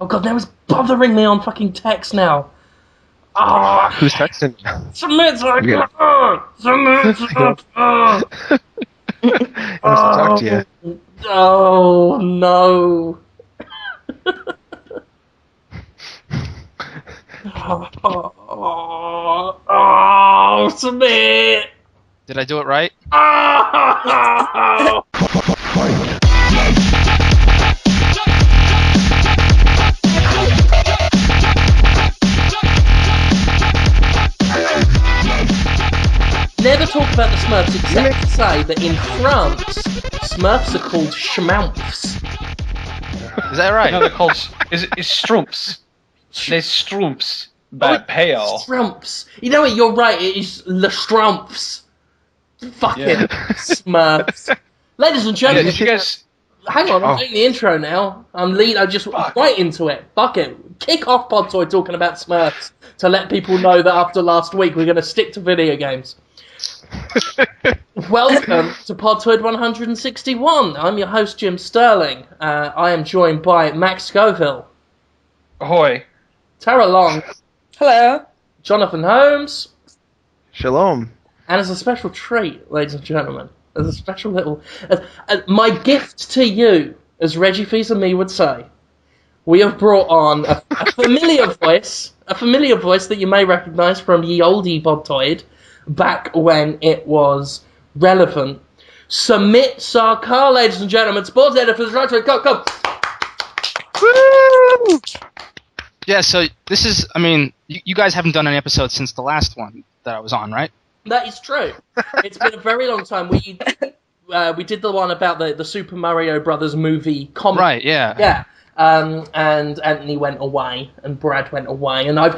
Oh god, that was bothering me on fucking text now. Ah, Who's texting? Samit Sarkar! Samit Sarkar! He wants to talk to you. Oh no. Oh, Samit! Did I do it right? Oh! Never talk about the Smurfs except to say that in France, Smurfs are called schmaumps. Is that right? No, they're called is Strumps. They're Strumps, but pale. Strumps. You know what? You're right. It is Le Strumps. Fucking Smurfs. Ladies and gentlemen, Did you guys? hang on. I'm doing the intro now. I'm just right into it. Fuck it. Kick off Podtoid talking about Smurfs to let people know that after last week we're going to stick to video games. Welcome to Podtoid 161. I'm your host, Jim Sterling. I am joined by Max Scoville. Ahoy. Tara Long. Hello. Jonathan Holmes. Shalom. And as a special treat, ladies and gentlemen, as a special little... my gift to you, as Reggie Fils and me would say, we have brought on a familiar voice that you may recognise from ye oldie Podtoid, back when it was relevant. Samit Sarkar, ladies and gentlemen, sports editor for the right to go. Woo! Yeah, so this is, I mean, you guys haven't done any episodes since the last one that I was on, right? That is true. It's been a very long time. We did the one about the Super Mario Brothers movie comic. Right, yeah. Yeah. And Anthony went away, and Brad went away, and I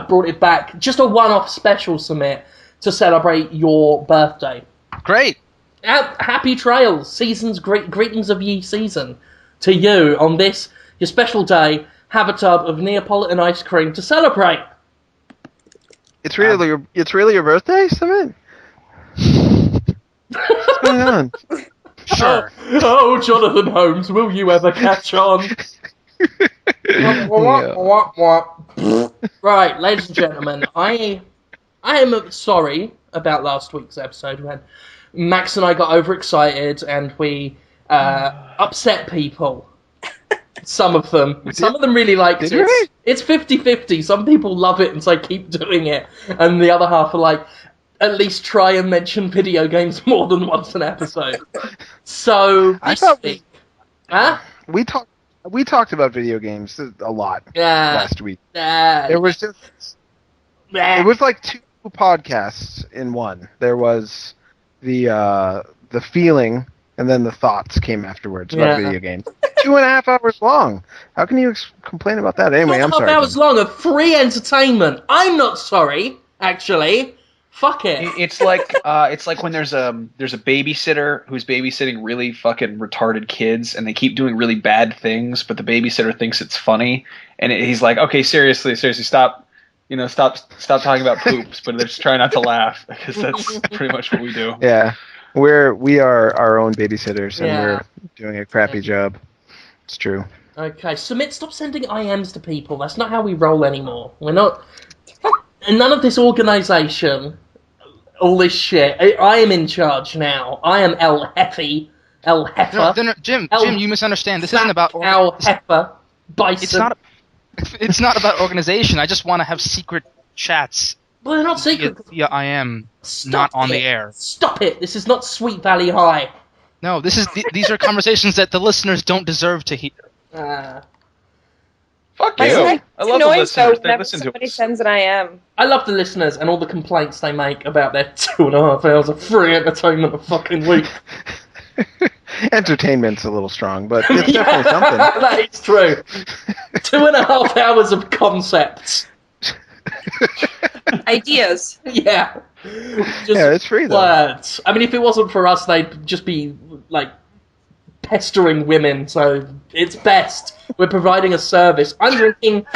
brought it back, just a one-off special, Samit, to celebrate your birthday. Great. Happy trails, greetings of ye season to you on this, your special day. Have a tub of Neapolitan ice cream to celebrate. It's really your birthday, Samit? What's going on? Sure. Oh, Jonathan Holmes, will you ever catch on? Right, ladies and gentlemen, I am sorry about last week's episode when Max and I got overexcited and we upset people. Some of them really liked it. We? It's 50-50. Some people love it and say keep doing it, and the other half are like, at least try and mention video games more than once an episode. So I thought we we talked about video games a lot last week. It was like two podcasts in one. There was the feeling, and then the thoughts came afterwards about video games. 2.5 hours long. How can you complain about that? Anyway, I'm sorry. 2.5 hours long of free entertainment. I'm not sorry, actually. Fuck it. It's like when there's a babysitter who's babysitting really fucking retarded kids, and they keep doing really bad things, but the babysitter thinks it's funny, and he's like, okay, seriously, stop talking about poops, but they're just trying not to laugh because that's pretty much what we do. Yeah, we are our own babysitters, and we're doing a crappy job. It's true. Okay, Submit, stop sending IMs to people. That's not how we roll anymore. We're not... And none of this organisation, all this shit. I am in charge now. I am El Jefe. El Heifer. No, Jim, you misunderstand. This isn't about... El Heifer. Bison. It's not about organization. I just want to have secret chats. Well, they're not secret. Via IM, not on the air. Stop it. This is not Sweet Valley High. No, these are conversations that the listeners don't deserve to hear. Fuck you. I love the listeners. They listen to somebody us. sends an IM. I love the listeners and all the complaints they make about their 2.5 hours of free entertainment a fucking week. Entertainment's a little strong, but it's definitely something. That is true. 2.5 hours of concepts. Ideas. Yeah. It's free, though. Words. I mean, if it wasn't for us, they'd just be, like, pestering women, so it's best. We're providing a service. I'm drinking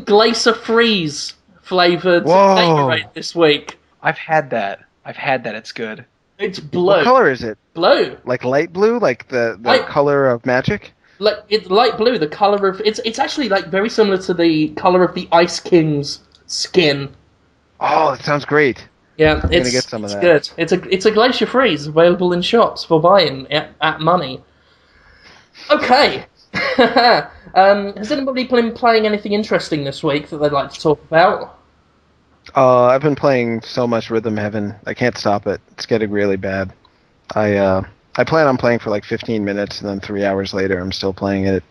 Glacier Freeze flavoured Gatorade this week. I've had that. It's good. It's blue. What color is it? Blue. Like light blue? Like the color of magic? like it's light blue. The color of it's actually like very similar to the color of the Ice King's skin. Oh, that sounds great. Yeah, I'm gonna get some of that. Good. It's a Glacier Freeze available in shops for buying at money. Okay. Has anybody been playing anything interesting this week that they'd like to talk about? I've been playing so much Rhythm Heaven. I can't stop it. It's getting really bad. I plan on playing for like 15 minutes, and then 3 hours later, I'm still playing it.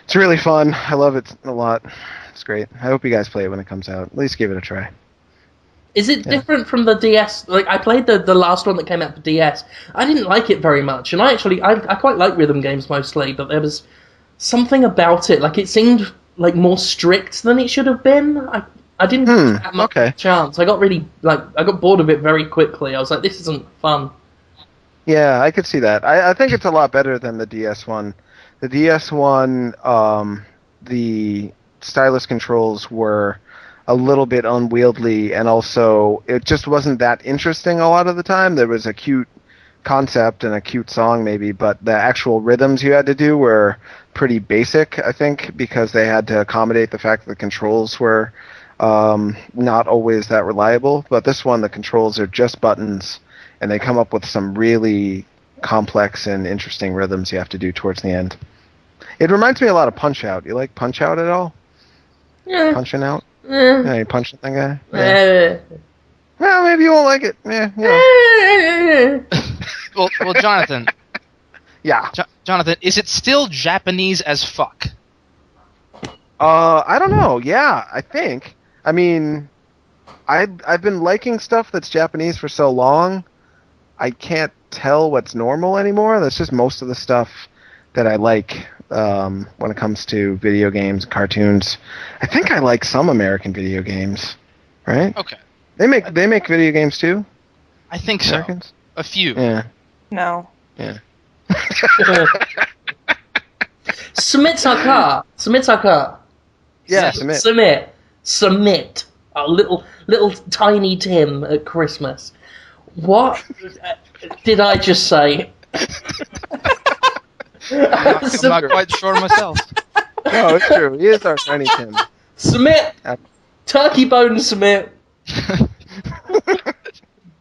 It's really fun. I love it a lot. It's great. I hope you guys play it when it comes out. At least give it a try. Is it different from the DS? Like, I played the last one that came out for DS. I didn't like it very much, and I quite like rhythm games mostly, but there was something about it. Like, it seemed like more strict than it should have been. I didn't give that much of a chance. I got bored of it very quickly. I was like, this isn't fun. Yeah, I could see that. I think it's a lot better than the DS one. The DS one, the stylus controls were a little bit unwieldy, and also it just wasn't that interesting a lot of the time. There was a cute concept and a cute song maybe, but the actual rhythms you had to do were pretty basic, I think, because they had to accommodate the fact that the controls were not always that reliable. But this one, the controls are just buttons, and they come up with some really complex and interesting rhythms you have to do towards the end. It reminds me a lot of Punch-Out. You like Punch-Out at all? Yeah. Punching out? Yeah, you punching that guy? Yeah. Well, maybe you won't like it. Yeah, you know. well, Jonathan. Yeah. Jonathan, is it still Japanese as fuck? I don't know. Yeah, I think. I mean, I've been liking stuff that's Japanese for so long, I can't tell what's normal anymore. That's just most of the stuff that I like when it comes to video games, cartoons. I think I like some American video games, right? Okay. They make video games too? I think Americans? So. A few. Yeah. No. Yeah. Samit Sarkar. Yeah, Samit. A little tiny Tim at Christmas. What did I just say? I'm not quite sure myself. No, it's true. He is our tiny Tim. Samit! Turkey bone Samit!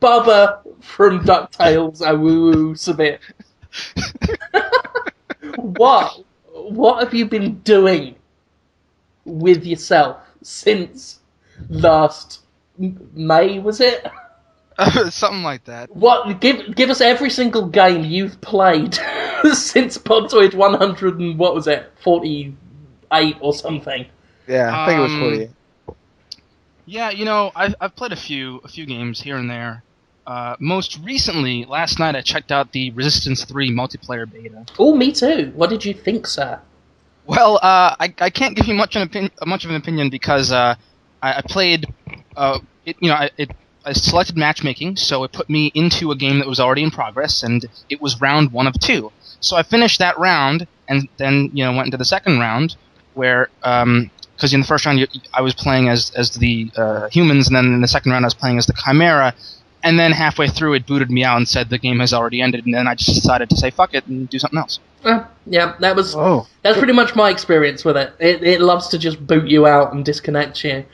Bubba from DuckTales, woo Samit. What have you been doing with yourself since last May, was it? Something like that. What? Give us every single game you've played since Podtoid 100 and what was it, 48 or something? Yeah, I think it was 48. Yeah, you know, I've played a few games here and there. Most recently, last night I checked out the Resistance 3 multiplayer beta. Oh, me too. What did you think, sir? Well, I can't give you much of an opinion because I played. I selected matchmaking, so it put me into a game that was already in progress, and it was round 1 of 2. So I finished that round, and then went into the second round, where because in the first round I was playing as the humans, and then in the second round I was playing as the Chimera, and then halfway through it booted me out and said the game has already ended, and then I just decided to say fuck it and do something else. Yeah, that's pretty much my experience with it. It loves to just boot you out and disconnect you.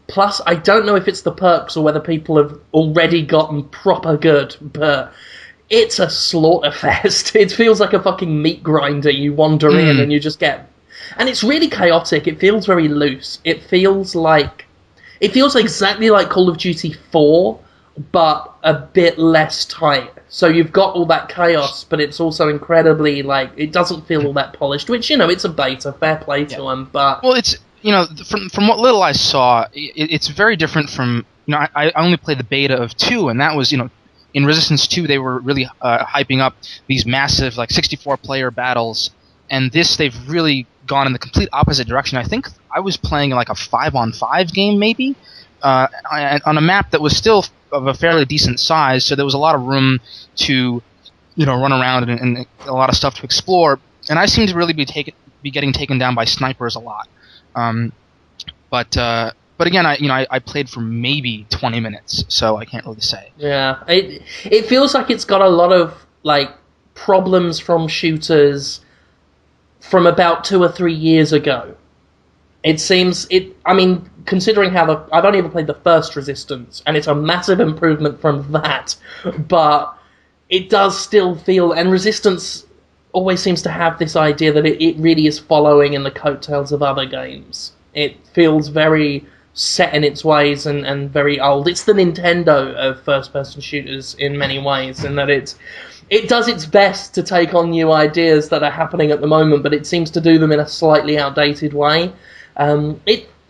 Plus, I don't know if it's the perks or whether people have already gotten proper good, but it's a slaughter fest. It feels like a fucking meat grinder. You wander in and you just get... And it's really chaotic. It feels very loose. It feels exactly like Call of Duty 4, but a bit less tight. So you've got all that chaos, but it's also incredibly, it doesn't feel all that polished, which, it's a beta, fair play to them, but... Well, it's, from what little I saw, it's very different from, I only played the beta of 2, and that was, in Resistance 2, they were really hyping up these massive, 64-player battles, and this, they've really gone in the complete opposite direction. I think I was playing a 5-on-5 game, maybe, on a map that was still of a fairly decent size, so there was a lot of room to, run around and a lot of stuff to explore. And I seem to really be getting taken down by snipers a lot. But again, I played for maybe 20 minutes, so I can't really say. Yeah, it feels like it's got a lot of problems from shooters from about 2 or 3 years ago. It seems considering how I've only ever played the first Resistance, and it's a massive improvement from that, but it does still feel, and Resistance always seems to have this idea that it really is following in the coattails of other games. It feels very set in its ways and very old. It's the Nintendo of first-person shooters in many ways, in that it does its best to take on new ideas that are happening at the moment, but it seems to do them in a slightly outdated way.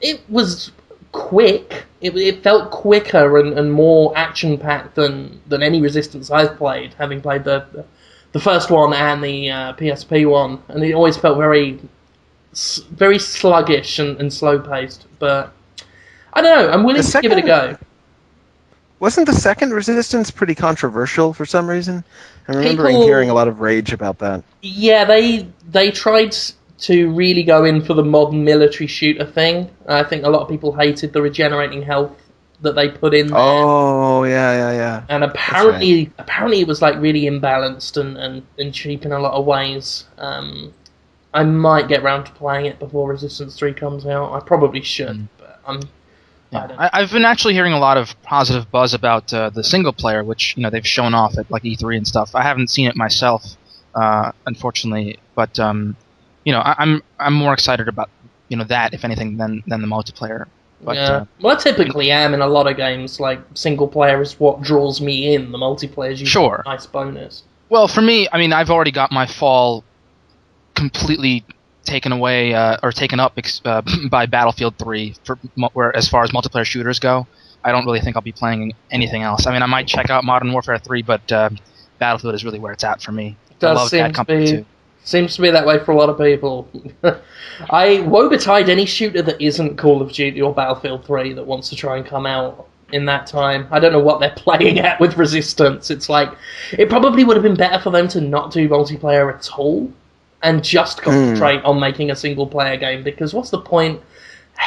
It was quick. It felt quicker and more action-packed than any Resistance I've played, having played the first one and the PSP one, and it always felt very sluggish and slow-paced, but I don't know, I'm willing to give it a go. Wasn't the second Resistance pretty controversial for some reason? I remember hearing a lot of rage about that. Yeah, they tried to really go in for the modern military shooter thing. I think a lot of people hated the regenerating health that they put in there. Oh, yeah. And apparently it was like really imbalanced and cheap in a lot of ways. I might get round to playing it before Resistance 3 comes out. I probably should, but I've been actually hearing a lot of positive buzz about the single player, which they've shown off at like E3 and stuff. I haven't seen it myself, unfortunately, but I'm more excited about that, if anything, than the multiplayer. But, yeah. Well, I typically am in a lot of games. Like, single player is what draws me in. The multiplayer is usually a nice bonus. Well, for me, I've already got my fall completely taken away or taken up by Battlefield 3 where as far as multiplayer shooters go. I don't really think I'll be playing anything else. I might check out Modern Warfare 3, but Battlefield is really where it's at for me. I love that company too. Seems to be that way for a lot of people. I woe betide any shooter that isn't Call of Duty or Battlefield 3 that wants to try and come out in that time. I don't know what they're playing at with Resistance. It's like, it probably would have been better for them to not do multiplayer at all and just concentrate on making a single-player game, because what's the point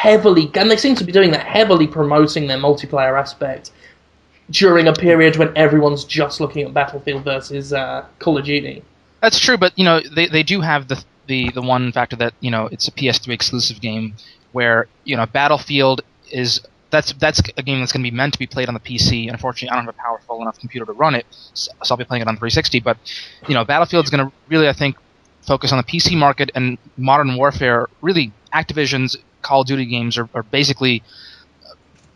and they seem to be doing that, heavily promoting their multiplayer aspect during a period when everyone's just looking at Battlefield versus Call of Duty. That's true, but they do have the one factor that it's a PS3 exclusive game, where Battlefield is that's a game that's going to be meant to be played on the PC. Unfortunately, I don't have a powerful enough computer to run it, so I'll be playing it on 360. But Battlefield's going to really, I think, focus on the PC market, and Modern Warfare, really, Activision's Call of Duty games are basically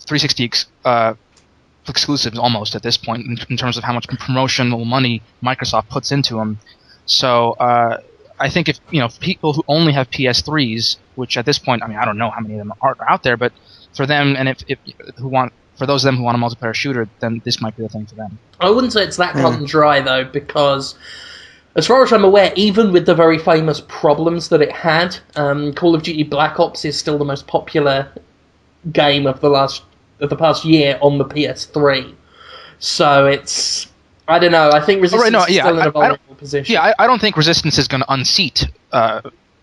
360 exclusives almost at this point in terms of how much promotional money Microsoft puts into them. So I think if people who only have PS3s, which at this point, I don't know how many of them are out there, but for them, and for those of them who want a multiplayer shooter, then this might be the thing for them. I wouldn't say it's that cut and dry though, because as far as I'm aware, even with the very famous problems that it had, Call of Duty Black Ops is still the most popular game of the past year on the PS3. So it's, I don't know. I think Resistance is still in a vulnerable position. Yeah, I don't think Resistance is going to unseat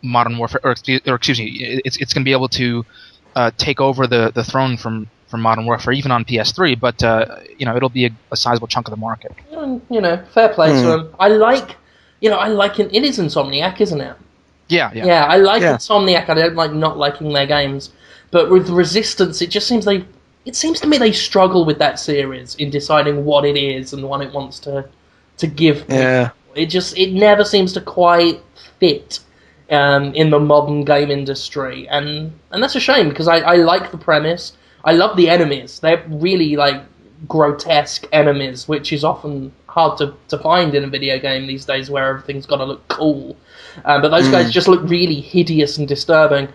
Modern Warfare, or excuse me, it's going to be able to take over the throne from Modern Warfare, even on PS3. But it'll be a sizable chunk of the market. Fair play to them. I like it. It is Insomniac, isn't it? Yeah. Yeah, I like Insomniac. I don't like not liking their games, but with Resistance, it just seems it seems to me they struggle with that series in deciding what it is and what it wants to give. Yeah. It never seems to quite fit in the modern game industry, and that's a shame, because I like the premise. I love the enemies. They're really grotesque enemies, which is often hard to find in a video game these days, where everything's got to look cool. But those guys just look really hideous and disturbing.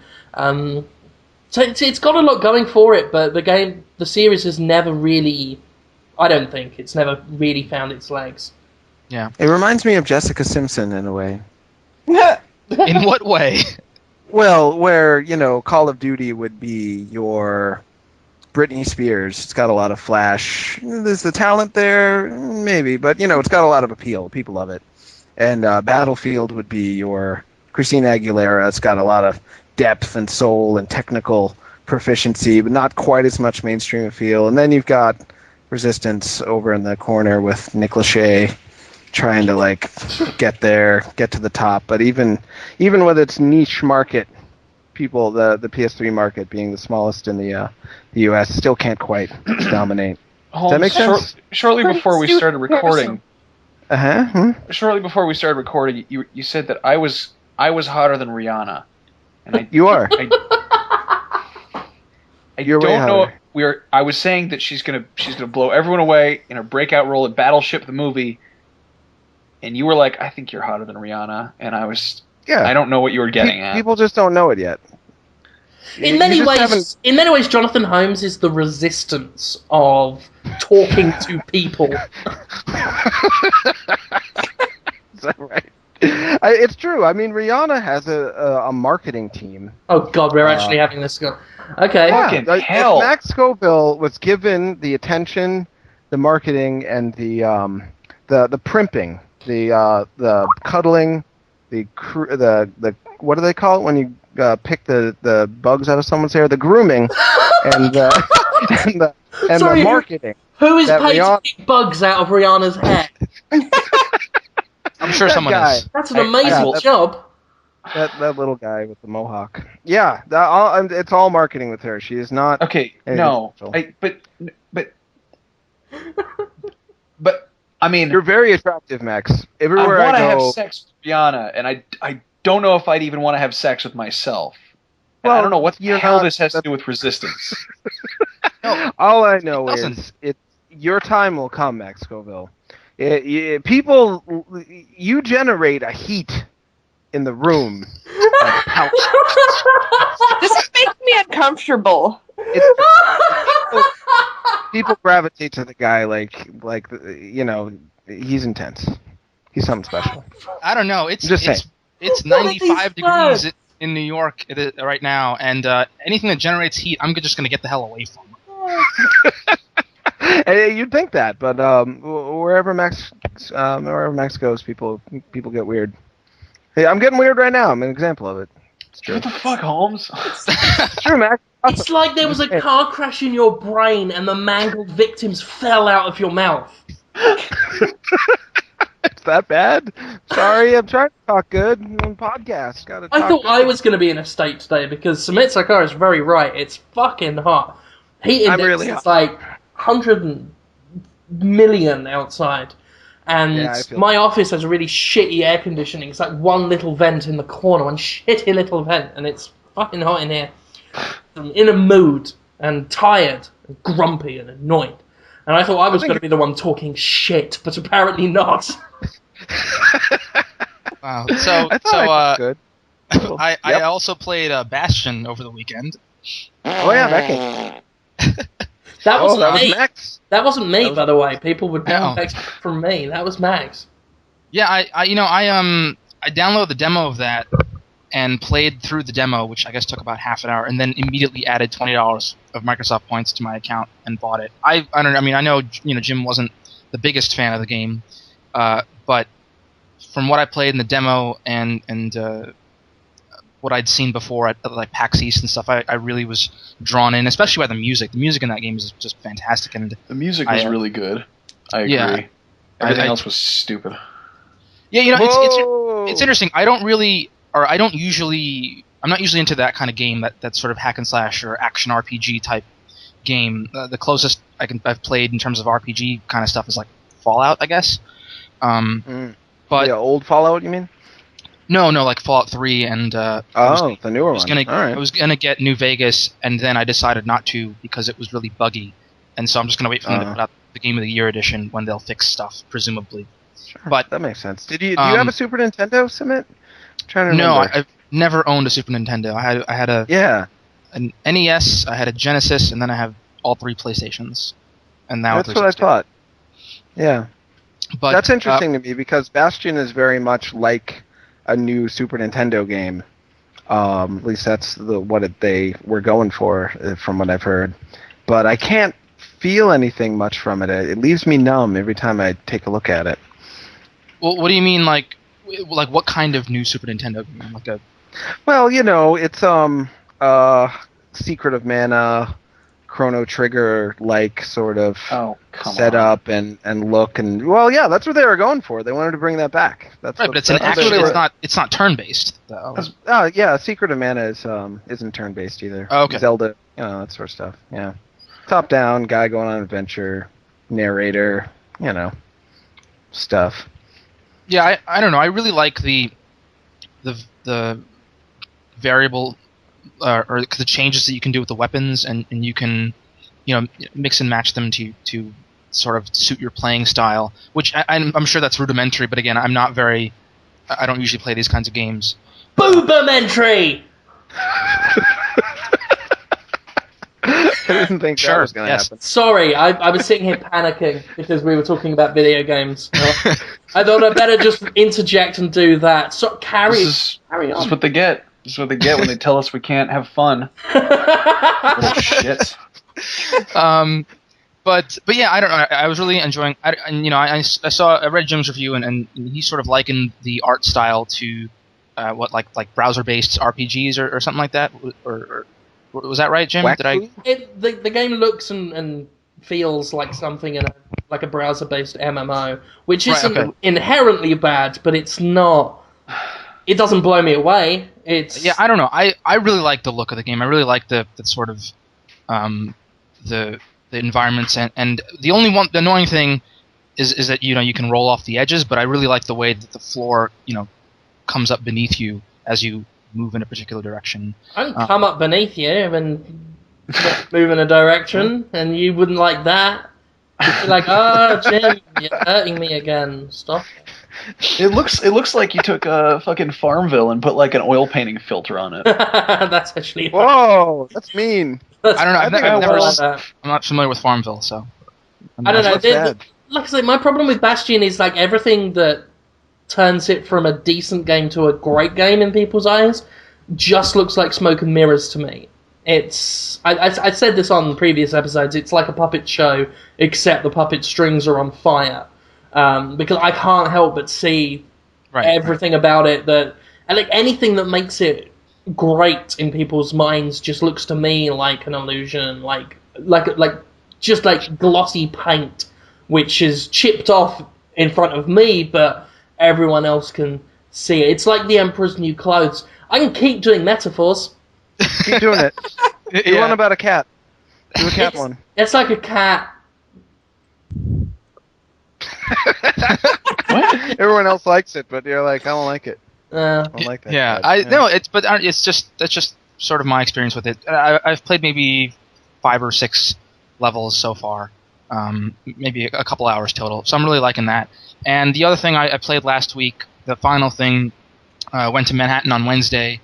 So it's got a lot going for it, but the series has never really, I don't think, it's never really found its legs. Yeah. It reminds me of Jessica Simpson in a way. In what way? Well, where, Call of Duty would be your Britney Spears. It's got a lot of flash. There's the talent there, maybe, but, it's got a lot of appeal. People love it. And Battlefield would be your Christina Aguilera. It's got a lot of depth and soul and technical proficiency, but not quite as much mainstream appeal. And then you've got Resistance over in the corner with Nick Lachey, trying to like get to the top. But even with its niche market, people, the PS3 market being the smallest in the U.S., still can't quite dominate. Does that make sense? Shortly before we started recording. Shortly before we started recording, you said that I was hotter than Rihanna, and you are. I don't know. I was saying that she's gonna blow everyone away in her breakout role in Battleship the movie, and you were like, "I think you're hotter than Rihanna," and I was. Yeah. I don't know what you were getting at. People just don't know it yet. In many ways, Jonathan Holmes is the Resistance of talking to people. Is that right? It's true. I mean, Rihanna has a marketing team. Oh God, we're actually having this go. Okay. Yeah, hell. Max Scoville was given the attention, the marketing, and the primping, the cuddling, the what do they call it when you pick the bugs out of someone's hair? The grooming, and the marketing. Who is paid to pick bugs out of Rihanna's hair? I'm sure someone is. That's an amazing job. That little guy with the mohawk. Yeah, it's all marketing with her. She is not. Okay, no, but I mean, you're very attractive, Max. Everywhere I want to have sex with Rihanna, and I don't know if I'd even want to have sex with myself. Well, I don't know what the hell this has to do with Resistance. No, all I know is your time will come, Max Scoville. People, you generate a heat in the room. This makes me uncomfortable. People gravitate to the guy like he's intense. He's something special. I don't know. It's 95 degrees in New York right now, and anything that generates heat, I'm just going to get the hell away from. You'd think that, but wherever Max goes, people get weird. Hey, I'm getting weird right now. I'm an example of it. It's true. What the fuck, Holmes? It's true, Max. It's like there was a car crash in your brain and the mangled victims fell out of your mouth. It's that bad? Sorry, I'm trying to talk good on podcast. I thought I was going to be in a state today because Samit Sarkar is very right. It's fucking hot. Heat index is like 100 million outside. And my office has really shitty air conditioning. It's like one little vent in the corner, one shitty little vent, and it's fucking hot in here. I'm in a mood, and tired, and grumpy, and annoyed. And I thought I was going to be the one talking shit, but apparently not. Wow. I also played Bastion over the weekend. Oh yeah, that game. That was Max. That wasn't me, by the way. People would expect from me. That was Max. Yeah, I downloaded the demo of that and played through the demo, which I guess took about half an hour, and then immediately added $20 of Microsoft points to my account and bought it. I know Jim wasn't the biggest fan of the game, but from what I played in the demo and what I'd seen before at like PAX East and stuff, I really was drawn in, especially by the music. The music in that game is just fantastic, and the music was really good. I agree. Yeah, Everything else was stupid. Yeah, it's interesting. I'm not usually into that kind of game, that sort of hack and slash or action RPG type game. The closest I've played in terms of RPG kind of stuff is like Fallout, I guess. But old Fallout, you mean? No, like Fallout 3 and the newer one. I was gonna get New Vegas, and then I decided not to because it was really buggy, and so I'm just gonna wait for them to put out the Game of the Year edition when they'll fix stuff, presumably. Sure, but that makes sense. Do you have a Super Nintendo, Samit? I'm trying to remember. No, I've never owned a Super Nintendo. I had an NES, I had a Genesis, and then I have all three PlayStations. And now that's what I thought. Yeah, but that's interesting to me because Bastion is very much like a new Super Nintendo game. At least that's what they were going for, from what I've heard. But I can't feel anything much from it. It leaves me numb every time I take a look at it. Well, what do you mean, like what kind of new Super Nintendo game? Well, it's Secret of Mana, Chrono Trigger like sort of setup and look, and well, yeah, that's what they were going for. They wanted to bring that back. That's right, what, but it's an action. It's not turn based though. Yeah, Secret of Mana isn't turn based either. Oh, okay. Zelda, that sort of stuff. Yeah, top down guy going on an adventure, narrator, stuff. Yeah, I don't know. I really like the variable or the changes that you can do with the weapons, and you can mix and match them to sort of suit your playing style. Which I'm sure that's rudimentary, but again, I don't usually play these kinds of games. Boobamentary. I didn't think that was going to happen. Sorry, I was sitting here panicking because we were talking about video games. I thought I'd better just interject and do that. So carry on. This is what they get. This is what they get when they tell us we can't have fun. Shit. But yeah, I don't know. I was really enjoying. I read Jim's review, and he sort of likened the art style to like browser-based RPGs or something like that. Or was that right, Jim? The game looks and feels like something like a browser-based MMO, which isn't inherently bad, but it's not. It doesn't blow me away. I don't know. I really like the look of the game. I really like the sort of the environments, and the annoying thing is that you can roll off the edges, but I really like the way that the floor comes up beneath you as you move in a particular direction. I can come up beneath you and move in a direction, and you wouldn't like that. You'd be like, "Oh, Jim, you're hurting me again. Stop." It looks like you took a fucking Farmville and put like an oil painting filter on it. That's actually. Whoa, that's mean. I don't know. I'm not familiar with Farmville, so. I don't know. Like I say, my problem with Bastion is like everything that turns it from a decent game to a great game in people's eyes just looks like smoke and mirrors to me. I said this on previous episodes. It's like a puppet show, except the puppet strings are on fire. Because I can't help but see everything about it and like anything that makes it great in people's minds just looks to me like an illusion, like just like glossy paint, which is chipped off in front of me, but everyone else can see it. It's like the Emperor's New Clothes. I can keep doing metaphors. Keep doing it. Do one about a cat. Do a cat one. It's like a cat. What? Everyone else likes it, but you're like, I don't like it. I don't like that. Yeah, that's just sort of my experience with it. I've played maybe 5 or 6 levels so far, maybe a couple hours total. So I'm really liking that. And the other thing I played last week, the final thing, went to Manhattan on Wednesday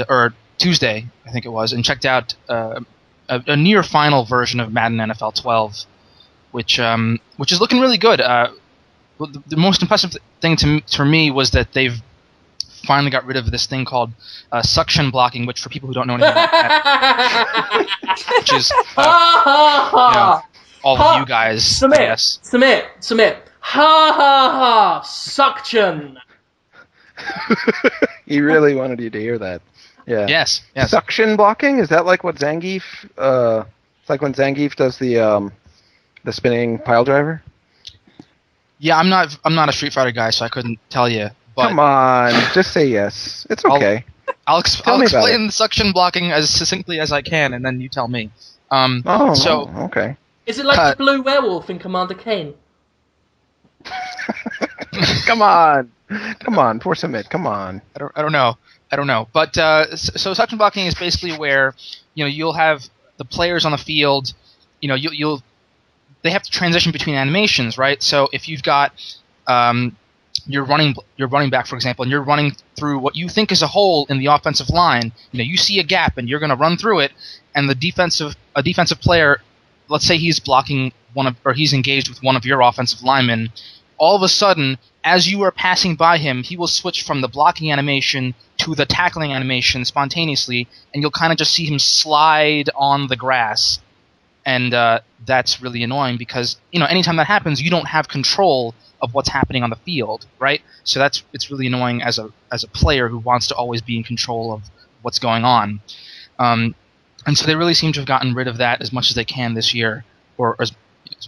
or Tuesday, I think it was, and checked out a near final version of Madden NFL 12, which is looking really good. The most impressive thing for me was that they've finally got rid of this thing called suction blocking, which for people who don't know anything about that, which is all of you guys. Samit, ha ha ha, suction. He really wanted you to hear that. Yeah. Yes. Suction blocking, is that like what Zangief? It's like when Zangief does the spinning pile driver. Yeah, I'm not a Street Fighter guy, so I couldn't tell you. But come on, just say yes. It's okay. I'll explain the suction blocking as succinctly as I can, and then you tell me. Okay. Is it like the blue werewolf in Commander Kane? Come on, poor Samit. Come on. I don't know. But so suction blocking is basically where you'll have the players on the field. They have to transition between animations, right? So if you've got your running back, for example, and you're running through what you think is a hole in the offensive line, you see a gap and you're going to run through it, and a defensive player, let's say he's blocking he's engaged with one of your offensive linemen, all of a sudden, as you are passing by him, he will switch from the blocking animation to the tackling animation spontaneously, and you'll kind of just see him slide on the grass. And that's really annoying because anytime that happens, you don't have control of what's happening on the field, right? So it's really annoying as a player who wants to always be in control of what's going on. And so they really seem to have gotten rid of that as much as they can this year, or as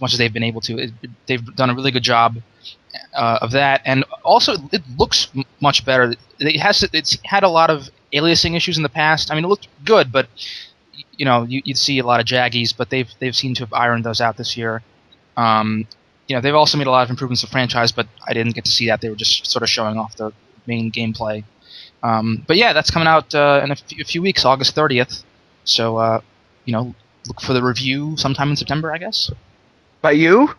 much as they've been able to. They've done a really good job of that, and also it looks much better. It's had a lot of aliasing issues in the past. I mean, it looked good, but you'd see a lot of jaggies, but they've seemed to have ironed those out this year. They've also made a lot of improvements to the franchise, but I didn't get to see that. They were just sort of showing off the main gameplay. But yeah, that's coming out in a few weeks, August 30th. So, look for the review sometime in September, I guess. By you?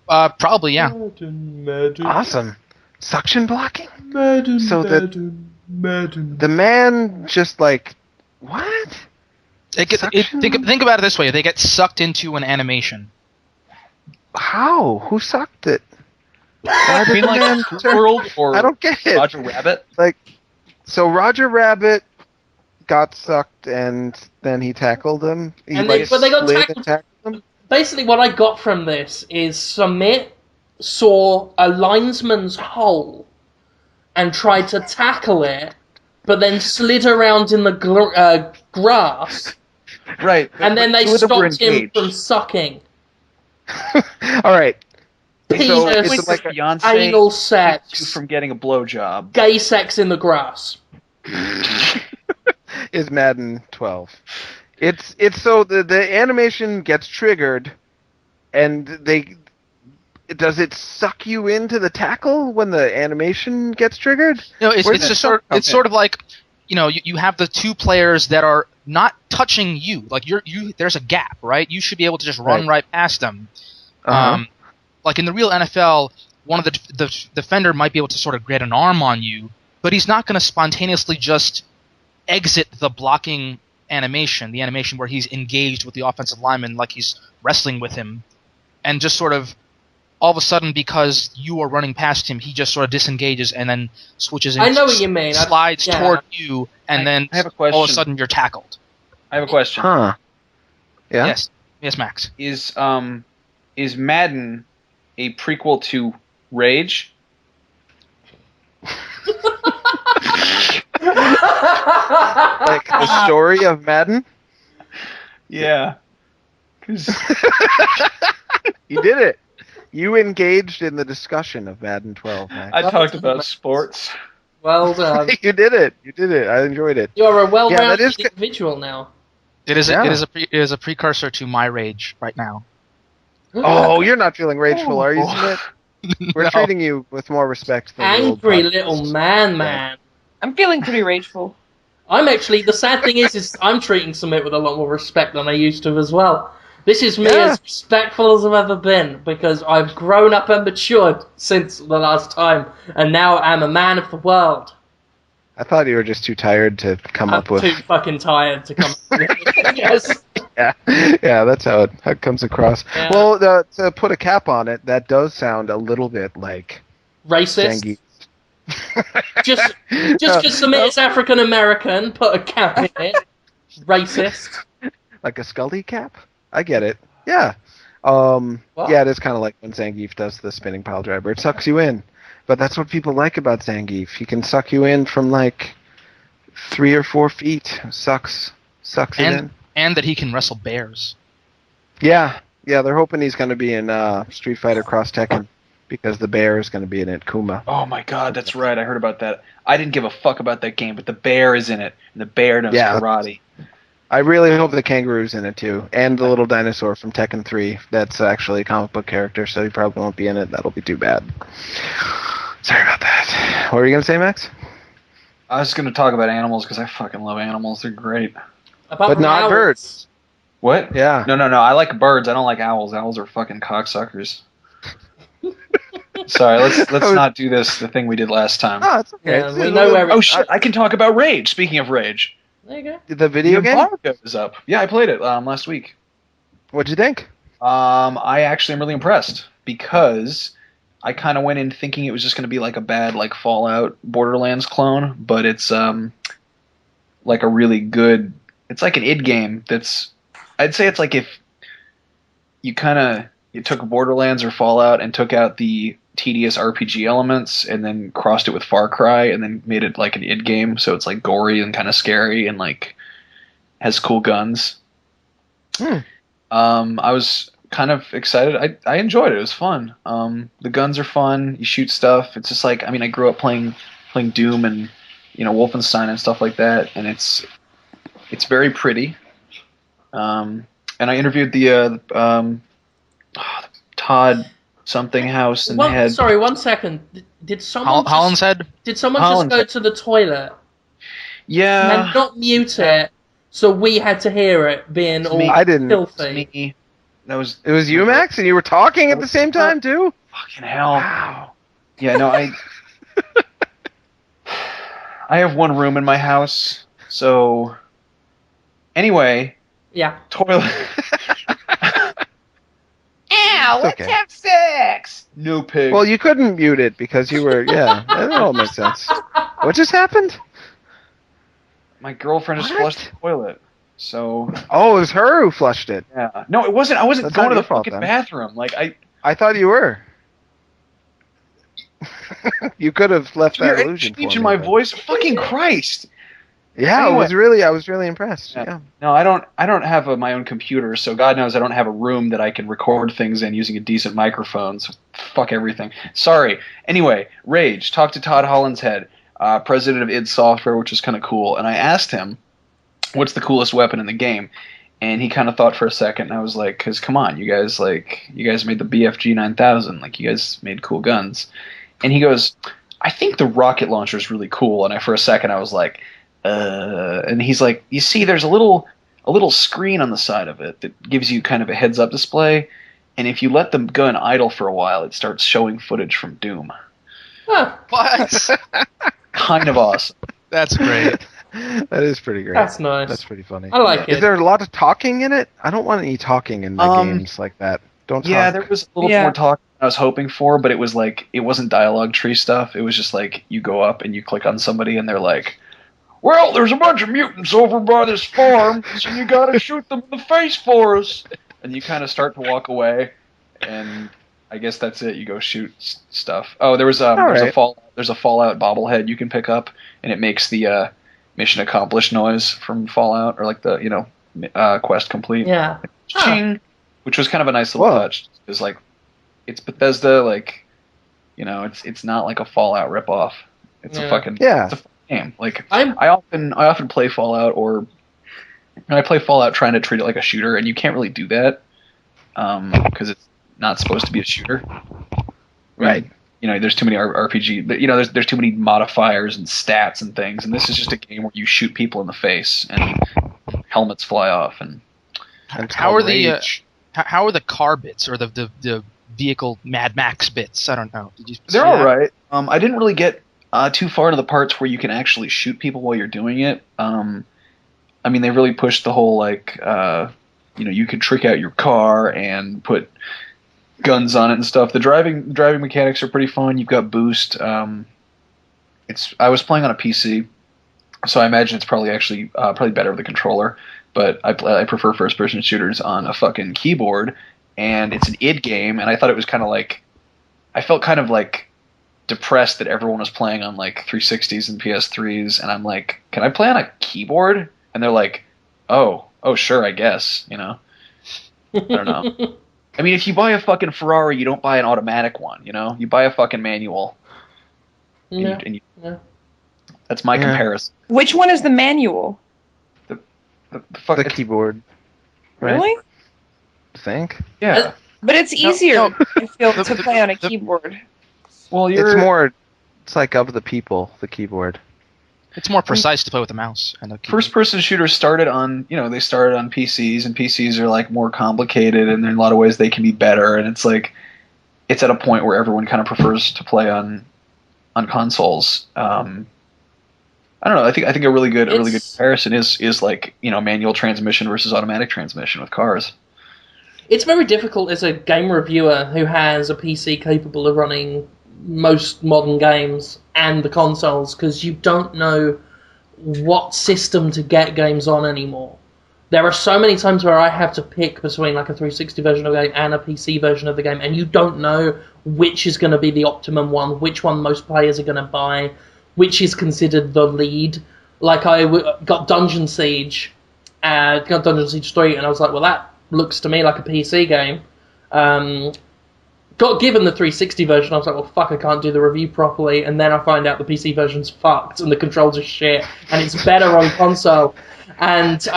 Probably, yeah. Madden. Awesome. Suction blocking? The man just like, what? Think about it this way. They get sucked into an animation. How? Who sucked it? Why did World or I don't get it. Roger Rabbit? So Roger Rabbit got sucked and then he tackled him? But they got tackled. Basically, what I got from this is Samit saw a linesman's hole and tried to tackle it, but then slid around in the grass. Right. And then they stopped him from sucking. All right. So it's like anal sex from getting a blowjob. Gay sex in the grass. Is Madden 12. It's so the animation gets triggered, and does it suck you into the tackle when the animation gets triggered? No, it's sort of like you have the two players that are not touching you. Like there's a gap, right? You should be able to just run right past them. Like in the real NFL, one of the defender might be able to sort of get an arm on you, but he's not going to spontaneously just exit the blocking animation, the animation where he's engaged with the offensive lineman like he's wrestling with him, and just sort of all of a sudden, because you are running past him, he just sort of disengages and then switches and I know what you mean. Slides toward you, and then I have a question. All of a sudden you're tackled. I have a question. Huh. Yeah? Yes, Max. Is Madden a prequel to Rage? Like the story of Madden? Yeah. You did it. You engaged in the discussion of Madden 12, Max. I talked about sports. Well done. You did it. I enjoyed it. You're a well-rounded individual now. It is a precursor to my Rage right now. Oh, you're not feeling rageful, are you, Smith? We're treating you with more respect than angry little man. I'm feeling pretty rageful. The sad thing is I'm treating Samit with a lot more respect than I used to as well. This is me as respectful as I've ever been, because I've grown up and matured since the last time, and now I'm a man of the world. I thought you were just too tired to come up with... too fucking tired to come up with it, yes. Yeah, that's how it comes across. Yeah. Well, to put a cap on it, that does sound a little bit like... racist? just because Samit is African American, put a cap in it. Racist. Like a Scully cap? I get it. Yeah. Yeah, it is kind of like when Zangief does the spinning pile driver. It sucks you in. But that's what people like about Zangief. He can suck you in from like 3 or 4 feet. Sucks it in. And that he can wrestle bears. Yeah, they're hoping he's going to be in Street Fighter Cross Tekken, because the bear is going to be in it, Kuma. Oh my god, that's right. I heard about that. I didn't give a fuck about that game, but the bear is in it, and the bear knows karate. I really hope the kangaroo's in it too, and the little dinosaur from Tekken 3. That's actually a comic book character, so he probably won't be in it. That'll be too bad. Sorry about that. What were you going to say, Max? I was going to talk about animals, because I fucking love animals. They're great. But not birds. What? Yeah. No. I like birds. I don't like owls. Owls are fucking cocksuckers. Sorry, let's not do the thing we did last time. Oh, it's okay. Yeah, we know where shit, I can talk about Rage. Speaking of Rage. There you go. The video game? Embargo is up. Yeah, I played it last week. What'd you think? I actually am really impressed, because I kind of went in thinking it was just going to be like a bad like Fallout Borderlands clone, but it's like a really good... It's like an id game that's... I'd say it's like if you took Borderlands or Fallout and took out the tedious RPG elements and then crossed it with Far Cry and then made it like an id game, so it's like gory and kind of scary and like has cool guns. I was kind of excited. I enjoyed it. It was fun. The guns are fun. You shoot stuff. It's just like, I mean, I grew up playing Doom and Wolfenstein and stuff like that, and it's very pretty. And I interviewed the Todd something house and had. Sorry, 1 second. Did someone Holland's Head? Did someone just go to the toilet? Yeah. And not mute it, so we had to hear it being all I didn't. filthy. Me. It was you, Max, and you were talking at the same time too. Fucking hell! Wow. Yeah, no, I have one room in my house, so anyway. Yeah. Toilet. Ow! Let's have sex. No pig. Well, you couldn't mute it because you were. Yeah, that all makes sense. What just happened? My girlfriend just flushed the toilet. So. Oh, it was her who flushed it. Yeah. No, it wasn't. I wasn't That's going to the fault, fucking then. bathroom. Like I thought you were. You could have left that You're illusion for me. changing my voice. Fucking Christ. Yeah, Anyway. I was really impressed. Yeah. No, I don't have my own computer, so God knows I don't have a room that I can record things in using a decent microphone. So fuck everything. Sorry. Anyway, Rage. Talked to Todd Holland's Head, president of id Software, which was kind of cool. And I asked him, what's the coolest weapon in the game? And he kind of thought for a second, and I was like, because come on, you guys made the BFG 9000, like you guys made cool guns. And he goes, I think the rocket launcher is really cool. And for a second I was like, and he's like, you see, there's a little screen on the side of it that gives you kind of a heads-up display, and if you let the gun idle for a while, it starts showing footage from Doom. Huh. What? Kind of awesome. That's great. That is pretty great. That's nice. That's pretty funny. I like it. Is there a lot of talking in it? I don't want any talking in the games like that. Don't talk. Yeah, there was a little more talk than I was hoping for, but it was like, it wasn't dialogue tree stuff. It was just like, you go up and you click on somebody and they're like, well, there's a bunch of mutants over by this farm, so you gotta shoot them in the face for us. And you kind of start to walk away, and I guess that's it. You go shoot stuff. Oh, there's a Fallout bobblehead you can pick up, and it makes the mission accomplished noise from Fallout, or like the quest complete. Yeah. Ching, which was kind of a nice little touch. It's like, it's Bethesda, like, it's not like a Fallout ripoff. It's a fucking it's a game. Like I often play Fallout, or I play Fallout trying to treat it like a shooter, and you can't really do that because it's not supposed to be a shooter. Right. There's too many RPG, but there's too many modifiers and stats and things, and this is just a game where you shoot people in the face and helmets fly off. And how are the car bits or the vehicle Mad Max bits? I don't know. They're all right. I didn't really get too far into the parts where you can actually shoot people while you're doing it. I mean, they really pushed the whole, like, you could trick out your car and put guns on it and stuff. The driving mechanics are pretty fun. You've got boost. I was playing on a PC, so I imagine it's probably better with a controller. But I prefer first-person shooters on a fucking keyboard, and it's an id game, and I thought it was kind of like, I felt kind of like depressed that everyone was playing on like 360s and PS3s, and I'm like, can I play on a keyboard? And they're like, oh sure, I guess, I don't know. I mean, if you buy a fucking Ferrari, you don't buy an automatic one, you buy a fucking manual. Yeah. That's my comparison. Which one is the manual? The keyboard. Right? Really? I think. Yeah. But it's easier, I feel, to play on a keyboard. Well, it's like of the people, the keyboard. It's more precise to play with a mouse. First-person shooters started on, they started on PCs, and PCs are like more complicated, and in a lot of ways they can be better. And it's like, it's at a point where everyone kind of prefers to play on consoles. I don't know. I think a really good comparison is like, manual transmission versus automatic transmission with cars. It's very difficult as a game reviewer who has a PC capable of running most modern games and the consoles, because you don't know what system to get games on anymore. There are so many times where I have to pick between like a 360 version of the game and a PC version of the game, and you don't know which is going to be the optimum one, which one most players are going to buy, which is considered the lead. Like I got Dungeon Siege, got Dungeon Siege 3, and I was like, well, that looks to me like a PC game. Got given the 360 version, I was like, well, fuck, I can't do the review properly, and then I find out the PC version's fucked, and the controls are shit, and it's better on console. And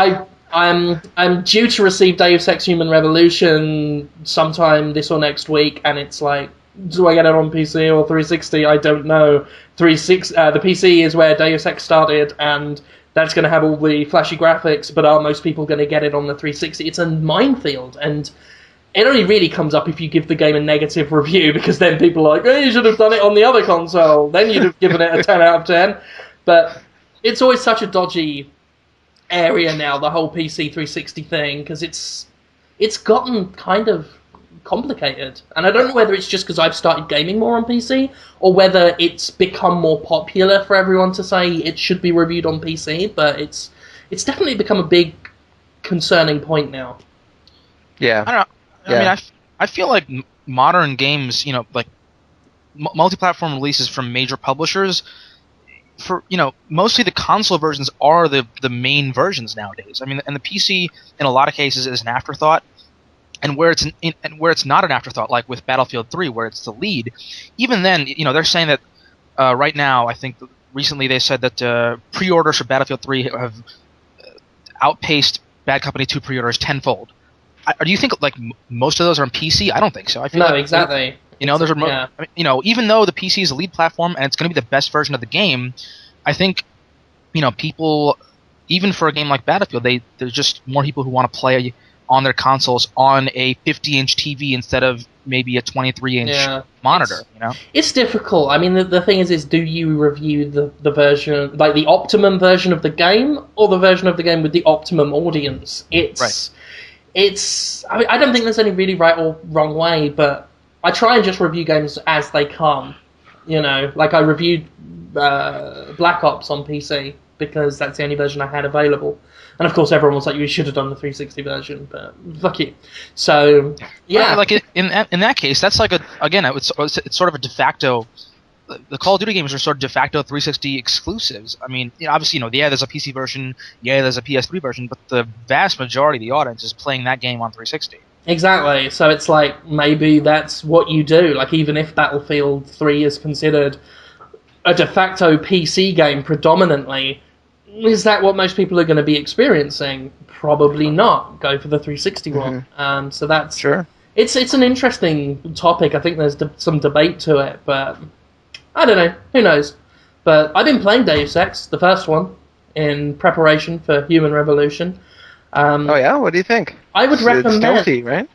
I'm due to receive Deus Ex Human Revolution sometime this or next week, and it's like, do I get it on PC or 360? I don't know. The PC is where Deus Ex started, and that's going to have all the flashy graphics, but are most people going to get it on the 360? It's a minefield, and it only really comes up if you give the game a negative review, because then people are like, oh, you should have done it on the other console. Then you'd have given it a 10 out of 10. But it's always such a dodgy area now, the whole PC 360 thing, because it's gotten kind of complicated. And I don't know whether it's just because I've started gaming more on PC, or whether it's become more popular for everyone to say it should be reviewed on PC, but it's definitely become a big concerning point now. Yeah. I don't know. I mean, I feel like modern games, like multi-platform releases from major publishers, for mostly the console versions are the main versions nowadays. I mean, and the PC in a lot of cases is an afterthought, and where it's not an afterthought, like with Battlefield 3, where it's the lead. Even then, they're saying that right now, I think recently they said that pre-orders for Battlefield 3 have outpaced Bad Company 2 pre-orders tenfold. Do you think like most of those are on PC? I don't think so. I feel exactly. There's even though the PC is a lead platform and it's going to be the best version of the game, I think people, even for a game like Battlefield, there's just more people who want to play on their consoles on a 50-inch TV instead of maybe a 23-inch monitor. It's difficult. I mean, the thing is do you review the version, like the optimum version of the game, or the version of the game with the optimum audience? I don't think there's any really right or wrong way, but I try and just review games as they come. Like I reviewed Black Ops on PC because that's the only version I had available. And of course everyone was like, you should have done the 360 version, but fuck you. So, yeah. Like in that case, that's like it's sort of a de facto. The Call of Duty games are sort of de facto 360 exclusives. I mean, obviously, there's a PC version, there's a PS3 version, but the vast majority of the audience is playing that game on 360. Exactly. So it's like, maybe that's what you do. Like, even if Battlefield 3 is considered a de facto PC game predominantly, is that what most people are going to be experiencing? Probably not. Go for the 360 one. So that's... Sure. It's an interesting topic. I think there's some debate to it, but... I don't know. Who knows? But I've been playing Deus Ex, the first one, in preparation for Human Revolution. Oh yeah? What do you think? I would recommend... It's stealthy, right?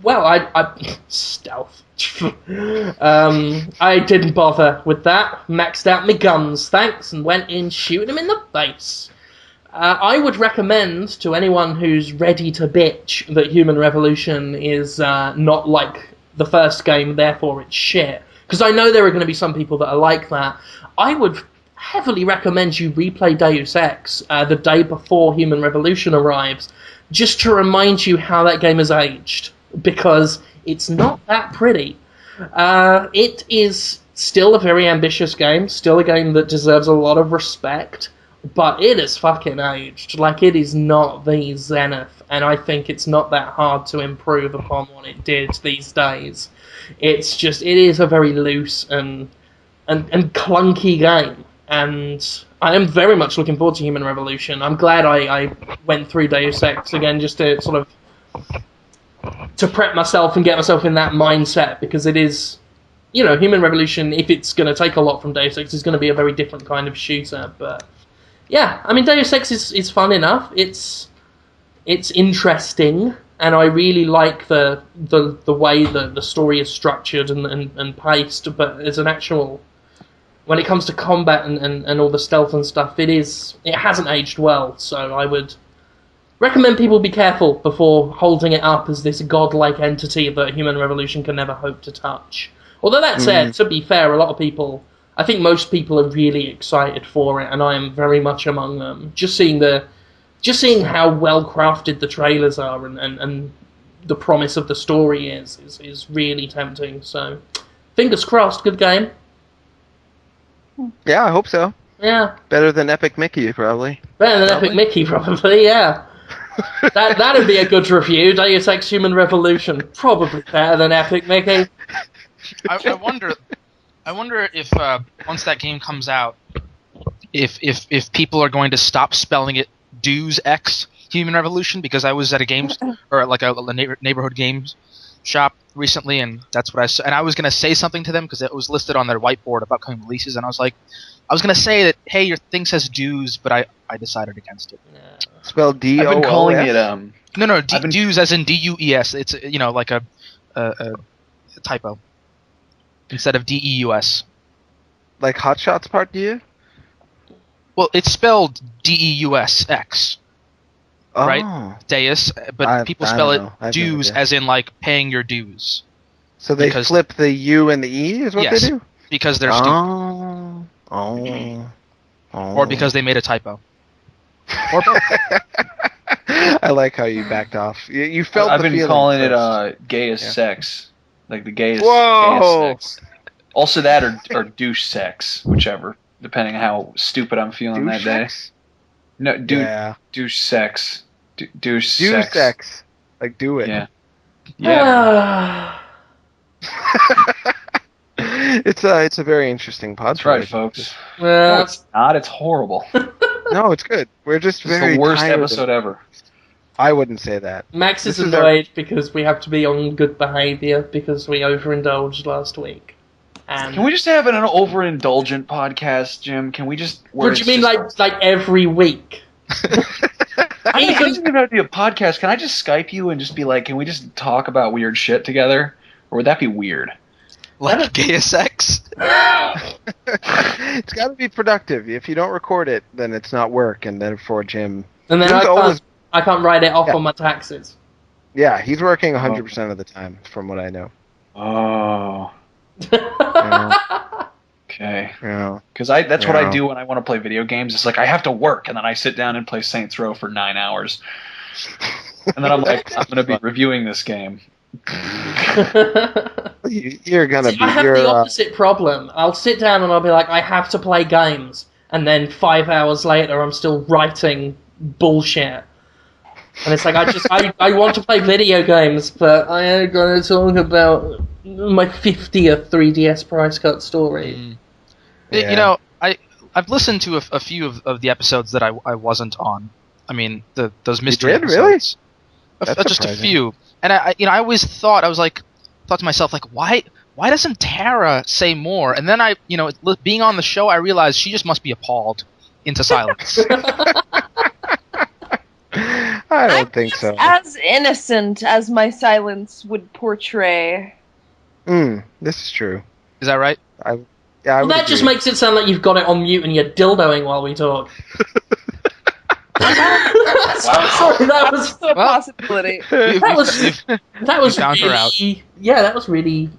Well, I stealth. I didn't bother with that. Maxed out my guns, thanks, and went in shooting him in the face. I would recommend to anyone who's ready to bitch that Human Revolution is not like the first game, therefore it's shit. Because I know there are going to be some people that are like that. I would heavily recommend you replay Deus Ex the day before Human Revolution arrives, just to remind you how that game has aged, because it's not that pretty. It is still a very ambitious game, still a game that deserves a lot of respect, but it is fucking aged. Like, it is not the zenith, and I think it's not that hard to improve upon what it did these days. It is a very loose and clunky game, and I am very much looking forward to Human Revolution. I'm glad I went through Deus Ex again, just to sort of to prep myself and get myself in that mindset, because it is, Human Revolution, if it's going to take a lot from Deus Ex, is going to be a very different kind of shooter. But yeah, I mean, Deus Ex is fun enough. It's interesting. And I really like the way the story is structured and paced, but as an actual... When it comes to combat and all the stealth and stuff, it hasn't aged well, so I would recommend people be careful before holding it up as this godlike entity that Human Revolution can never hope to touch. Although that said, to be fair, a lot of people... I think most people are really excited for it, and I am very much among them. Just seeing how well crafted the trailers are and the promise of the story is really tempting. So, fingers crossed, good game. Yeah, I hope so. Yeah. Better than Epic Mickey, probably. Better than Epic Mickey, probably, yeah. That'd be a good review. Deus Ex Human Revolution, probably better than Epic Mickey. I wonder if once that game comes out, if people are going to stop spelling it Deus Ex Human Revolution, because I was at a games or like a neighborhood games shop recently, and that's what I saw. And I was going to say something to them because it was listed on their whiteboard of upcoming releases, and I was going to say that, hey, your thing says Deus, but I decided against it. Yeah. Spelled D-O-O-S? I've been calling it No, Deus as in D-U-E-S. It's like a typo instead of D-E-U-S. Like Hot Shots Part D? Well, it's spelled D-E-U-S-X. Oh. Right? Deus, but people spell it dues as in like paying your dues. So they flip the U and the E is what they do? Because they're stupid. Or because they made a typo. Or both. I like how you backed off. You felt I've the been calling it gayest sex. Like the gayest, gayest sex. Also that or douche sex, whichever, depending on how stupid I'm feeling douche that sex? Day. No, douche sex. Douche sex. Like do it. Yeah. Yeah. It's a very interesting podcast. That's right, folks. Well, no, it's not. It's horrible. No, it's good. We're just it's the worst episode ever. I wouldn't say that. Max is annoyed because we have to be on good behavior because we overindulged last week. Can we just have an overindulgent podcast, Jim? Can we just... What do you mean, like every week? I mean, it doesn't even have to be a podcast. Can I just Skype you and just be like, can we just talk about weird shit together? Or would that be weird? Like gay sex? It's got to be productive. If you don't record it, then it's not work, and therefore Jim... And then I can't write it off on my taxes. Yeah, he's working 100% of the time, from what I know. Oh. Okay. Yeah. Because that's what I do when I want to play video games. It's like I have to work, and then I sit down and play Saints Row for 9 hours. And then I'm like, I'm going to be reviewing this game. You're going to be... I have the opposite problem. I'll sit down and I'll be like, I have to play games. And then 5 hours later, I'm still writing bullshit. And it's like, I want to play video games, but I ain't going to talk about my 50th 3DS price cut story. Yeah. You know, I've listened to a few of the episodes that I wasn't on. I mean, those mystery episodes. Really? Just a few. And I always thought to myself, like, why doesn't Tara say more? And then being on the show, I realized she just must be appalled into silence. I don't think so. As innocent as my silence would portray. This is true. Is that right? Well, that just makes it sound like you've got it on mute and you're dildoing while we talk. Sorry, that was a possibility. That was really, that was really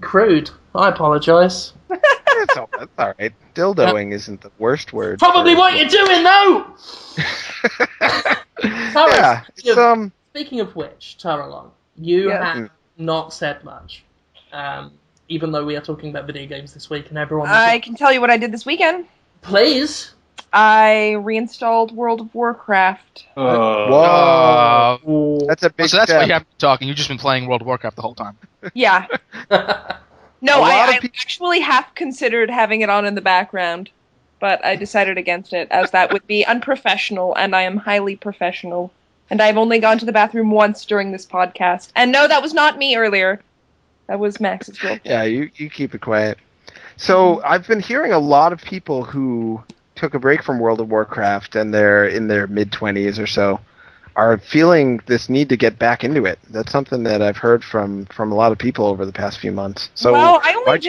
crude. I apologise. That's all right. Dildoing isn't the worst word. Probably what you're doing, though. Tara, speaking of which, Tara Long, you have not said much, even though we are talking about video games this week, and everyone. I can tell you what I did this weekend. Please. I reinstalled World of Warcraft. Whoa! That's a big. So that's why you have been talking. You've just been playing World of Warcraft the whole time. Yeah. No, I actually half considered having it on in the background, but I decided against it, as that would be unprofessional, and I am highly professional. And I've only gone to the bathroom once during this podcast. And no, that was not me earlier. That was Max's role. Yeah, you keep it quiet. So I've been hearing a lot of people who took a break from World of Warcraft and they're in their mid-20s or so are feeling this need to get back into it. That's something that I've heard from a lot of people over the past few months. So well, I only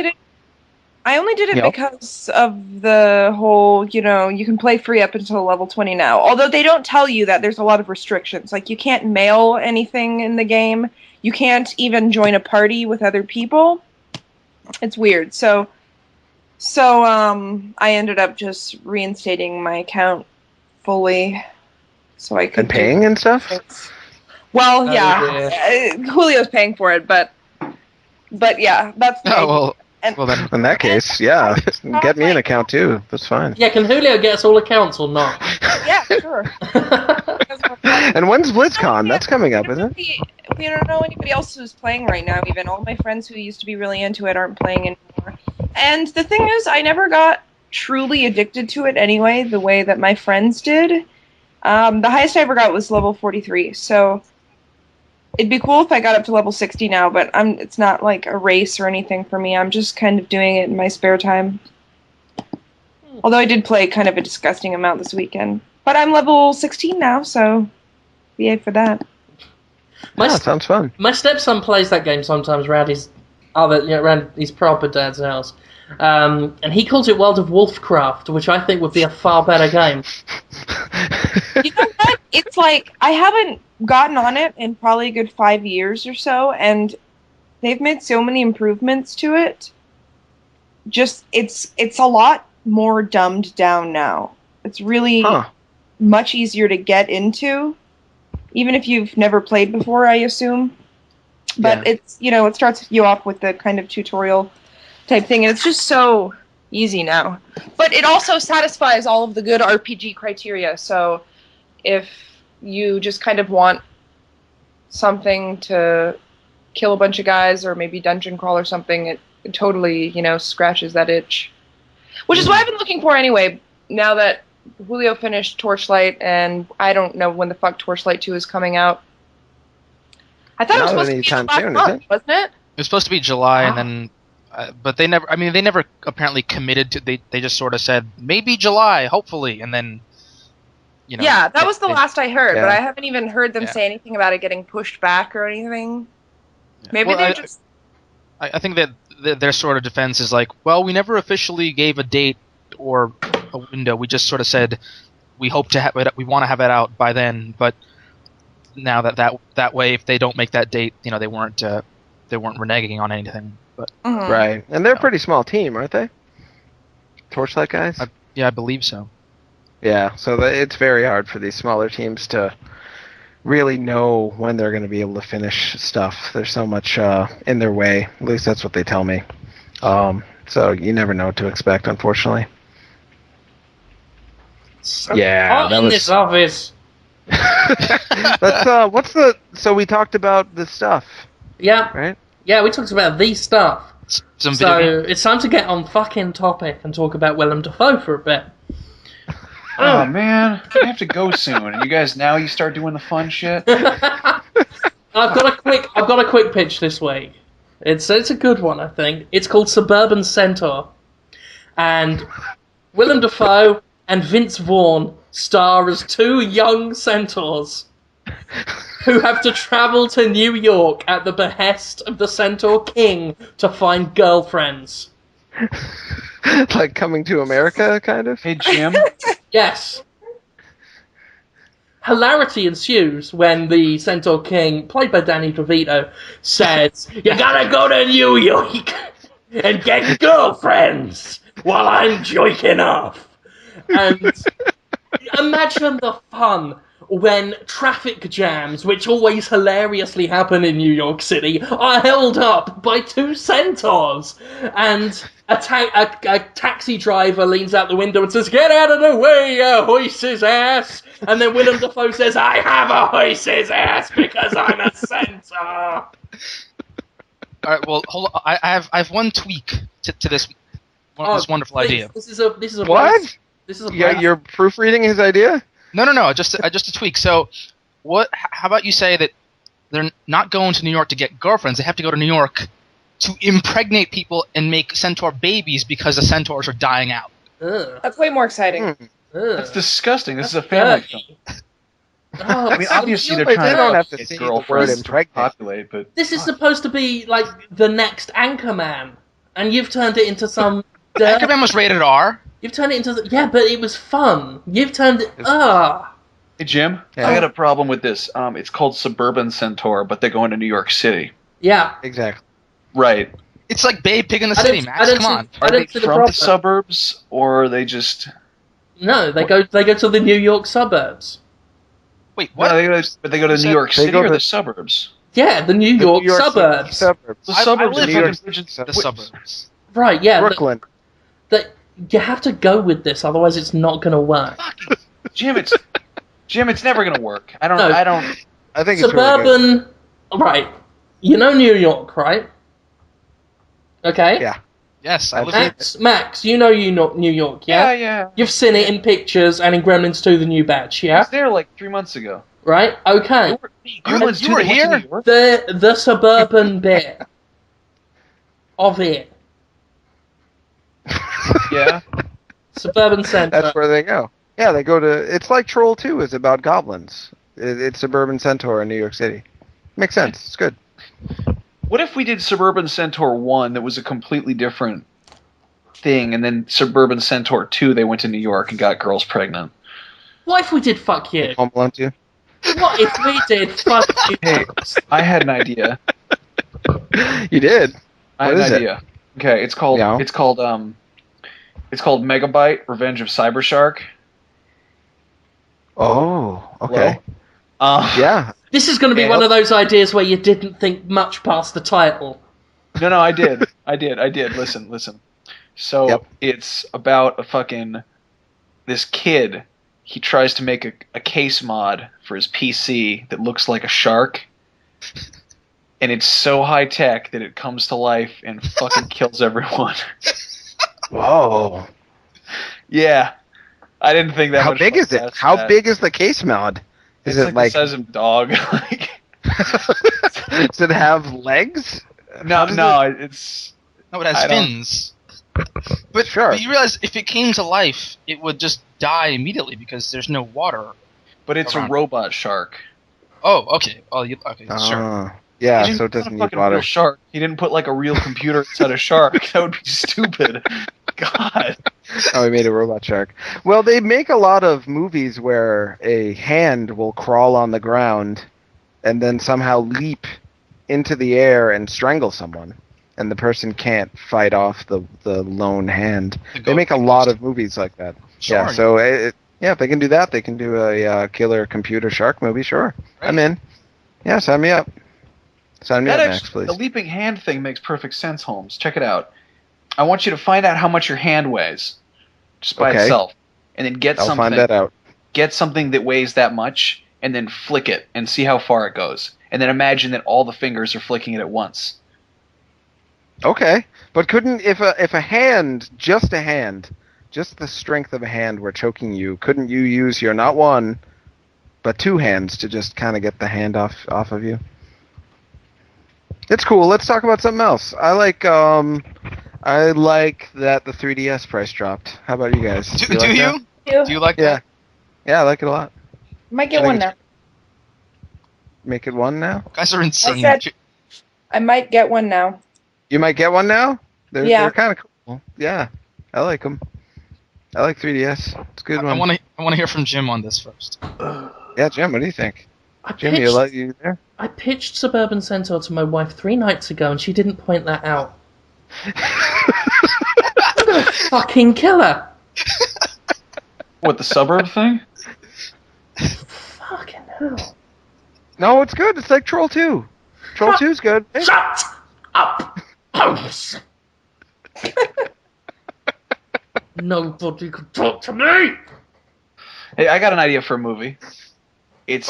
did it because of the whole, you can play free up until level 20 now. Although they don't tell you that there's a lot of restrictions. Like, you can't mail anything in the game. You can't even join a party with other people. It's weird. So I ended up just reinstating my account fully. So I could and paying and stuff? Well, Julio's paying for it, but yeah, that's well then in that case, yeah, get me an account too. That's fine. Yeah, can Julio get us all accounts or not? Yeah, sure. And when's BlizzCon? That's coming up, isn't it? We don't know anybody else who's playing right now. Even all my friends who used to be really into it aren't playing anymore. And the thing is, I never got truly addicted to it anyway, the way that my friends did. The highest I ever got was level 43, so it'd be cool if I got up to level 60 now, but it's not like a race or anything for me. I'm just kind of doing it in my spare time. Although I did play kind of a disgusting amount this weekend. But I'm level 16 now, so yay for that. Sounds fun. My stepson plays that game sometimes around his proper dad's house. And he calls it World of Warcraft, which I think would be a far better game. You know what? It's like, I haven't gotten on it in probably a good 5 years or so, and they've made so many improvements to it. Just, it's a lot more dumbed down now. It's really much easier to get into, even if you've never played before, I assume. But it's, it starts you off with the kind of tutorial type thing, and it's just so easy now. But it also satisfies all of the good RPG criteria, so if you just kind of want something to kill a bunch of guys or maybe dungeon crawl or something, it totally, scratches that itch. Which is what I've been looking for anyway, now that Julio finished Torchlight, and I don't know when the fuck Torchlight 2 is coming out. I thought it was supposed to be last month, wasn't it? It was supposed to be July, and then... but they never apparently committed to. They just sort of said maybe July, hopefully, and then, Yeah, that was the last I heard, but I haven't even heard them say anything about it getting pushed back or anything. Yeah. Maybe they're just. I think that their sort of defense is like, well, we never officially gave a date or a window. We just sort of said we hope to have it. We want to have it out by then, but now that way, if they don't make that date, they weren't reneging on anything. But right, and they're a pretty small team, aren't they? Torchlight guys? I believe so. Yeah, so it's very hard for these smaller teams to really know when they're going to be able to finish stuff. There's so much in their way. At least that's what they tell me. So you never know what to expect, unfortunately. So in this office. So we talked about the stuff. Yeah. Right? Yeah, we talked about the stuff. So it's time to get on fucking topic and talk about Willem Dafoe for a bit. Oh man, I have to go soon. And you guys, now you start doing the fun shit. I've got a quick pitch this week. It's a good one, I think. It's called Suburban Centaur, and Willem Dafoe and Vince Vaughn star as two young centaurs who have to travel to New York at the behest of the Centaur King to find girlfriends. Like Coming to America, kind of? Hey, Jim? Yes. Hilarity ensues when the Centaur King, played by Danny DeVito, says, "You gotta go to New York and get girlfriends while I'm joking off." And imagine the fun when traffic jams, which always hilariously happen in New York City, are held up by two centaurs, and a taxi driver leans out the window and says, "Get out of the way, you horse's ass!" And then Willem Dafoe says, "I have a horse's ass because I'm a centaur." All right, well, hold on. I have one tweak to this wonderful idea. This is a what? This is a you're proofreading his idea? No, just a tweak. So, how about you say that they're not going to New York to get girlfriends? They have to go to New York to impregnate people and make centaur babies because the centaurs are dying out. Ugh. That's way more exciting. That's disgusting. This is a family film. Oh, I mean, obviously they're trying to get girlfriends to populate, but this is supposed to be like the next Anchorman, and you've turned it into some. Anchorman was rated R. You've turned it into but it was fun. You've turned it. Hey Jim, I got a problem with this. It's called Suburban Centaur, but they're going to New York City. Yeah, exactly. Right. It's like Babe Pig in the City, Max. Come on. Are they from the suburbs, or are they just? No, they go to the New York suburbs. Wait, what? No, they go to New York City or the suburbs? Yeah, the New York suburbs. The suburbs. I live in the suburbs. Right, yeah. Brooklyn. You have to go with this, otherwise it's not going to work. Jim, Jim, it's never gonna work. I think Suburban. It's really right. You know New York, right? Okay. Yeah. Yes, Max, you know New York, yeah? Yeah. You've seen it in pictures and in Gremlins 2: The New Batch, yeah? I was there like 3 months ago. Right? Okay. You were here? The suburban bit of it. Yeah. Suburban Centaurs. That's where they go. Yeah, they go to... It's like Troll 2 is about goblins. It's Suburban Centaur in New York City. Makes sense. It's good. What if we did Suburban Centaur 1 that was a completely different thing, and then Suburban Centaur 2 they went to New York and got girls pregnant? What if we did Fuck You? Home Alone 2? What if we did Fuck You? Hey, I had an idea. You did? I had an idea. Okay, it's called Megabyte: Revenge of Cyber Shark. Oh, okay. Yeah. This is going to be one of those ideas where you didn't think much past the title. No, I did. I did. Listen. So it's about this kid. He tries to make a case mod for his PC that looks like a shark. And it's so high tech that it comes to life and fucking kills everyone. Whoa. Yeah. I didn't think that. How big is it? How big is the case mod? Is it like the size of a dog? Does it have legs? No, it's... No, it has fins. But, sure. But you realize if it came to life, it would just die immediately because there's no water. But it's a robot shark. Oh, okay. Sure. Yeah, so it doesn't need water. Real shark. He didn't put like a real computer inside a shark. That would be stupid. God. Oh, he made a robot shark. Well, they make a lot of movies where a hand will crawl on the ground and then somehow leap into the air and strangle someone, and the person can't fight off the lone hand. They make a lot of movies like that. Sure. Yeah, so if they can do that, they can do a killer computer shark movie. Sure, right. I'm in. Yeah, sign me up. Sign me up, Max, please. The leaping hand thing makes perfect sense, Holmes. Check it out. I want you to find out how much your hand weighs, just by itself, and then get something. I'll find that out. Get something that weighs that much, and then flick it, and see how far it goes. And then imagine that all the fingers are flicking it at once. Okay, but couldn't if a hand, just the strength of a hand were choking you, couldn't you use your not one, but two hands to just kind of get the hand off of you? It's cool. Let's talk about something else. I like that the 3DS price dropped. How about you guys? Do you like that? Yeah, I like it a lot. Might get one now. Make it one now? Guys are insane. I might get one now. You might get one now? They're kind of cool. Yeah, I like them. I like 3DS. It's a good one. I want to hear from Jim on this first. Yeah, Jim, what do you think? Jim, you there? I pitched Suburban Centaur to my wife 3 nights ago, and she didn't point that out. I'm gonna fucking kill her. What, the suburb thing? Fucking hell. No, it's good. It's like Troll 2. Troll 2's good. Shut up, Holmes. Nobody could talk to me. Hey, I got an idea for a movie. It's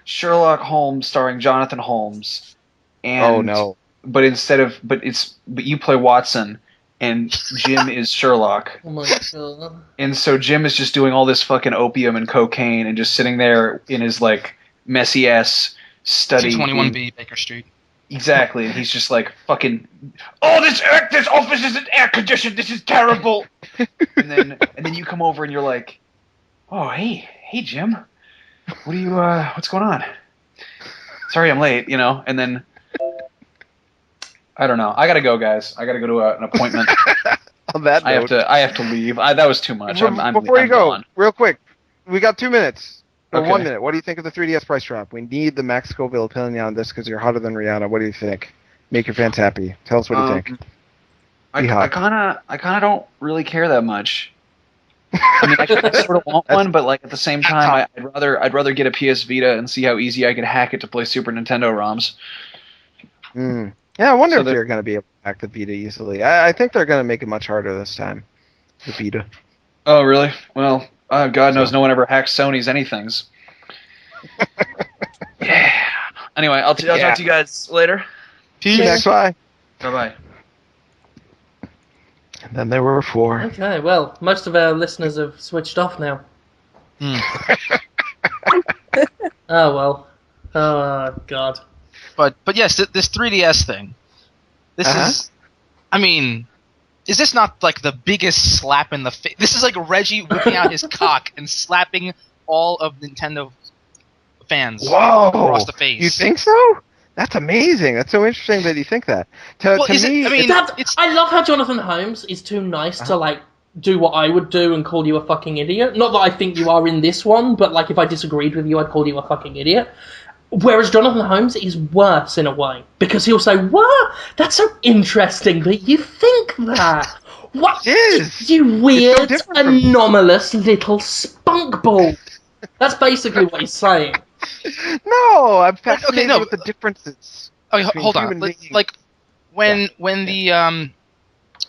Sherlock Holmes starring Jonathan Holmes. And, oh no! But you play Watson, and Jim is Sherlock. Oh my god! And so Jim is just doing all this fucking opium and cocaine, and just sitting there in his like messy ass study. 221B Baker Street. Exactly, and he's just like fucking. Oh, this office isn't air conditioned. This is terrible. and then you come over and you're like, oh hey Jim. What are you, what's going on? Sorry I'm late, and then, I don't know. I gotta go, guys. I gotta go to an appointment. On that note. I have to leave. That was too much. Before you go, gone. Real quick, we got 2 minutes. Or Okay. 1 minute. What do you think of the 3DS price drop? We need the Max Scoville opinion on this because you're hotter than Rihanna. What do you think? Make your fans happy. Tell us what you think. I kind of don't really care that much. I mean, I sort of want one, but like at the same time, I'd rather get a PS Vita and see how easy I could hack it to play Super Nintendo ROMs. Yeah, I wonder if they're going to be able to hack the Vita easily. I think they're going to make it much harder this time. The Vita. Oh, really? Well, God knows no one ever hacks Sony's anythings. Yeah. Anyway, I'll talk to you guys later. Peace. Bye. Bye-bye. And then there were 4. Okay, well, most of our listeners have switched off now. Oh, well. Oh, God. But yes, this 3DS thing. This is... I mean... Is this not, like, the biggest slap in the face? This is like Reggie whipping out his cock and slapping all of Nintendo fans across the face. You think so? That's amazing. That's so interesting that you think that. To me, I love how Jonathan Holmes is too nice to, like, do what I would do and call you a fucking idiot. Not that I think you are in this one, but, like, if I disagreed with you, I'd call you a fucking idiot. Whereas Jonathan Holmes is worse in a way, because he'll say, "What? That's so interesting that you think that. What is you weird, anomalous little spunk ball?" That's basically what he's saying. No, I'm fascinated with the differences. Okay, hold on. Like when the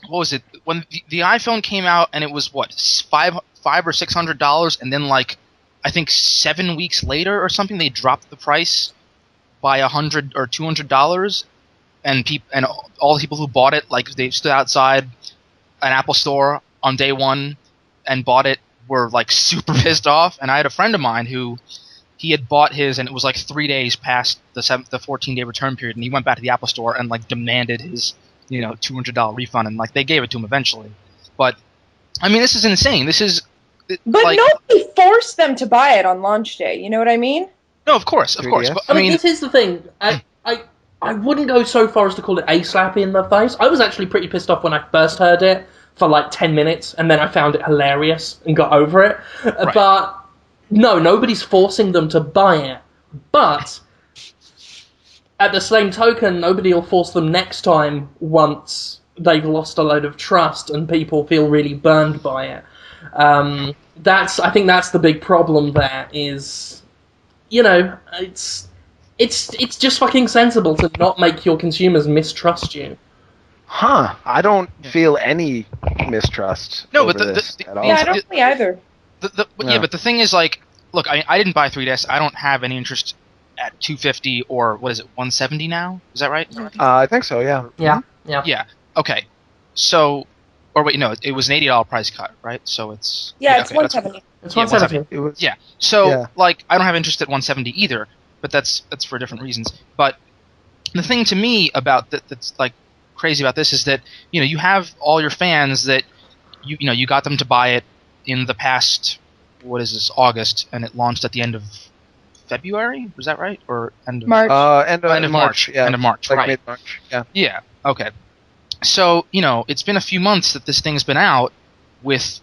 what was it? When the iPhone came out and it was what $500 or $600, and then like. I think 7 weeks later or something, they dropped the price by $100 or $200, and all the people who bought it, like they stood outside an Apple store on day one and bought it, were like super pissed off. And I had a friend of mine who he had bought his, and it was like 3 days past the 14-day return period, and he went back to the Apple store and like demanded his $200 refund, and like they gave it to him eventually. But I mean, this is insane. This is. But like, nobody forced them to buy it on launch day. You know what I mean? No, of course. But, I mean, this is the thing. I wouldn't go so far as to call it a slap in the face. I was actually pretty pissed off when I first heard it for like 10 minutes, and then I found it hilarious and got over it. Right. But no, nobody's forcing them to buy it. But at the same token, nobody will force them next time once they've lost a load of trust and people feel really burned by it. I think that's the big problem there is, it's just fucking sensible to not make your consumers mistrust you. Huh. I don't feel any mistrust. No, but I don't really either. Yeah, but the thing is, like, look, I didn't buy 3DS. I don't have any interest at $250 or, what is it, $170 now? Is that right? I think so, yeah. Yeah. Yeah, okay. So... Or wait, no, it was an $80 price cut, right? So it's... it's $170. It's $170. Yeah. So, like, I don't have interest at $170 either, but that's for different reasons. But the thing to me about that's, like, crazy about this is that, you have all your fans that, you got them to buy it in the past, what is this, August, and it launched at the end of February? Was that right? Or end of... March. End of March. Yeah. End of March, like right. Mid-March, yeah. Yeah, okay. So, it's been a few months that this thing's been out with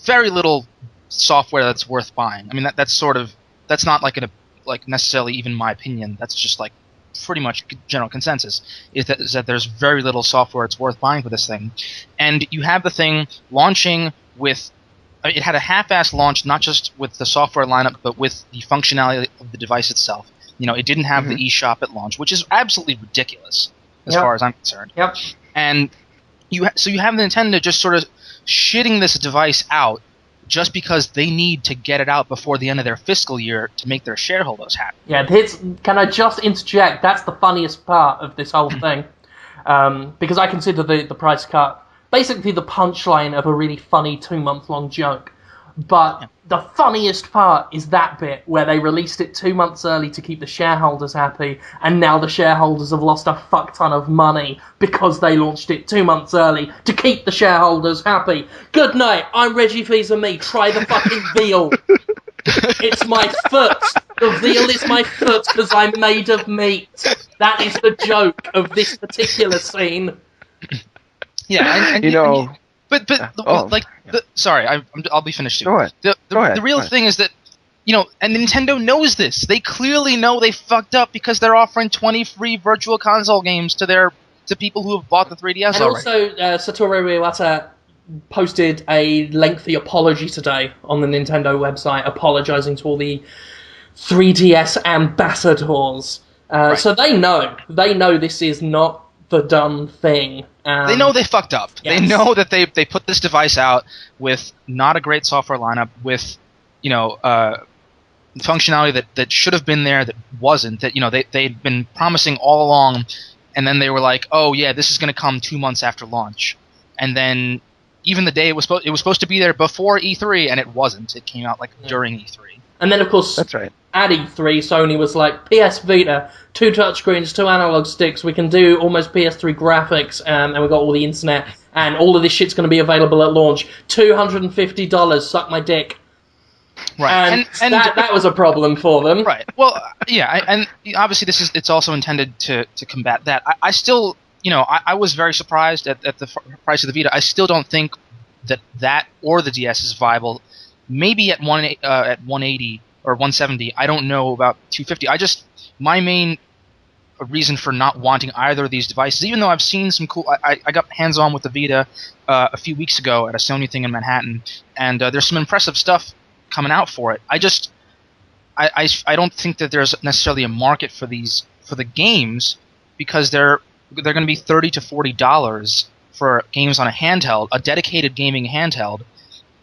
very little software that's worth buying. I mean, that's not like necessarily even my opinion. That's just like pretty much general consensus is that there's very little software that's worth buying for this thing. And you have the thing launching with, it had a half-assed launch, not just with the software lineup, but with the functionality of the device itself. It didn't have the eShop at launch, which is absolutely ridiculous as far as I'm concerned. Yep. And you have Nintendo just sort of shitting this device out just because they need to get it out before the end of their fiscal year to make their shareholders happy. Yeah, can I just interject? That's the funniest part of this whole thing. Because I consider the price cut basically the punchline of a really funny 2-month-long joke. But the funniest part is that bit where they released it 2 months early to keep the shareholders happy, and now the shareholders have lost a fuck ton of money because they launched it 2 months early to keep the shareholders happy. Good night, I'm Reggie Fils-Aimé, try the fucking veal. It's my foot. The veal is my foot because I'm made of meat. That is the joke of this particular scene. Yeah, and sorry, I'll be finished soon. Go ahead. The real thing is that, and Nintendo knows this. They clearly know they fucked up because they're offering 20 free virtual console games to people who have bought the 3DS and already. And also, Satoru Iwata posted a lengthy apology today on the Nintendo website, apologizing to all the 3DS ambassadors. Right. So they know this is not the done thing. They know they fucked up. Yes. They know that they put this device out with not a great software lineup, with functionality that should have been there that wasn't. That they'd been promising all along, and then they were like, oh yeah, this is going to come 2 months after launch, and then even the day it was supposed to be there before E3, and it wasn't. It came out during E3. And then of course, that's right. At E3, Sony was like, PS Vita, 2 touchscreens, 2 analog sticks, we can do almost PS3 graphics, and we've got all the internet, and all of this shit's going to be available at launch. $250, suck my dick. Right, and that was a problem for them. Right. Well, yeah, and obviously it's also intended to combat that. I still, I was very surprised at the price of the Vita. I still don't think that or the DS is viable. Maybe at 180 or 170. I don't know about 250. My main reason for not wanting either of these devices, even though I've seen some cool. I got hands on with the Vita a few weeks ago at a Sony thing in Manhattan, and there's some impressive stuff coming out for it. I don't think that there's necessarily a market for the games, because they're going to be $30 to $40 for games on a handheld, a dedicated gaming handheld,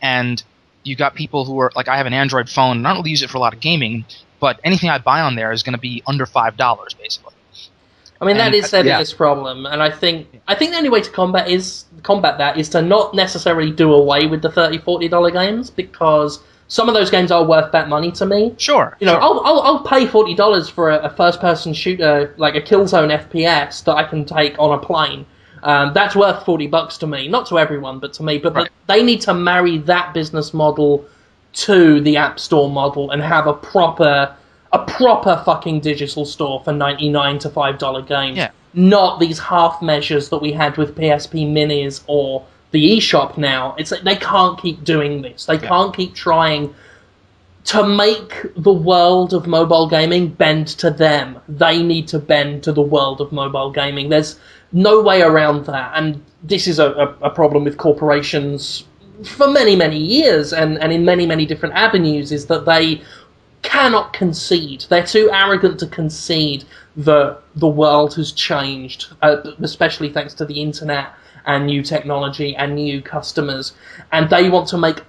and you got people who are like, I have an Android phone and I don't really use it for a lot of gaming, but anything I buy on there is going to be under $5 basically. I mean, that is their biggest problem, and I think the only way to combat that is to not necessarily do away with the $30, $40 games, because some of those games are worth that money to me. Sure. I'll pay $40 for a first-person shooter, like a Killzone FPS that I can take on a plane. That's worth $40 to me. Not to everyone, but to me. But they need to marry that business model to the App Store model and have a proper fucking digital store for $99 to $5 games. Yeah. Not these half measures that we had with PSP Minis or the eShop now. It's like they can't keep doing this. They can't keep trying to make the world of mobile gaming bend to them. They need to bend to the world of mobile gaming. There's no way around that. And this is a problem with corporations for many, many years and in many, many different avenues, is that they cannot concede. They're too arrogant to concede that the world has changed, especially thanks to the internet and new technology and new customers. And they want to make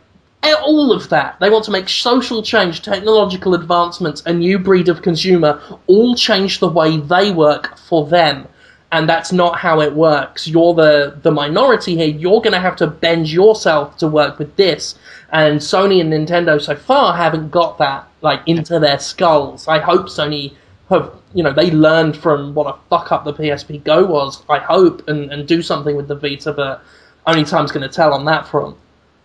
all of that. They want to make social change, technological advancements, a new breed of consumer, all change the way they work for them. And that's not how it works. You're the minority here. You're going to have to bend yourself to work with this. And Sony and Nintendo so far haven't got that into their skulls. I hope Sony have, they learned from what a fuck up the PSP Go was, I hope, and do something with the Vita, but only time's going to tell on that front.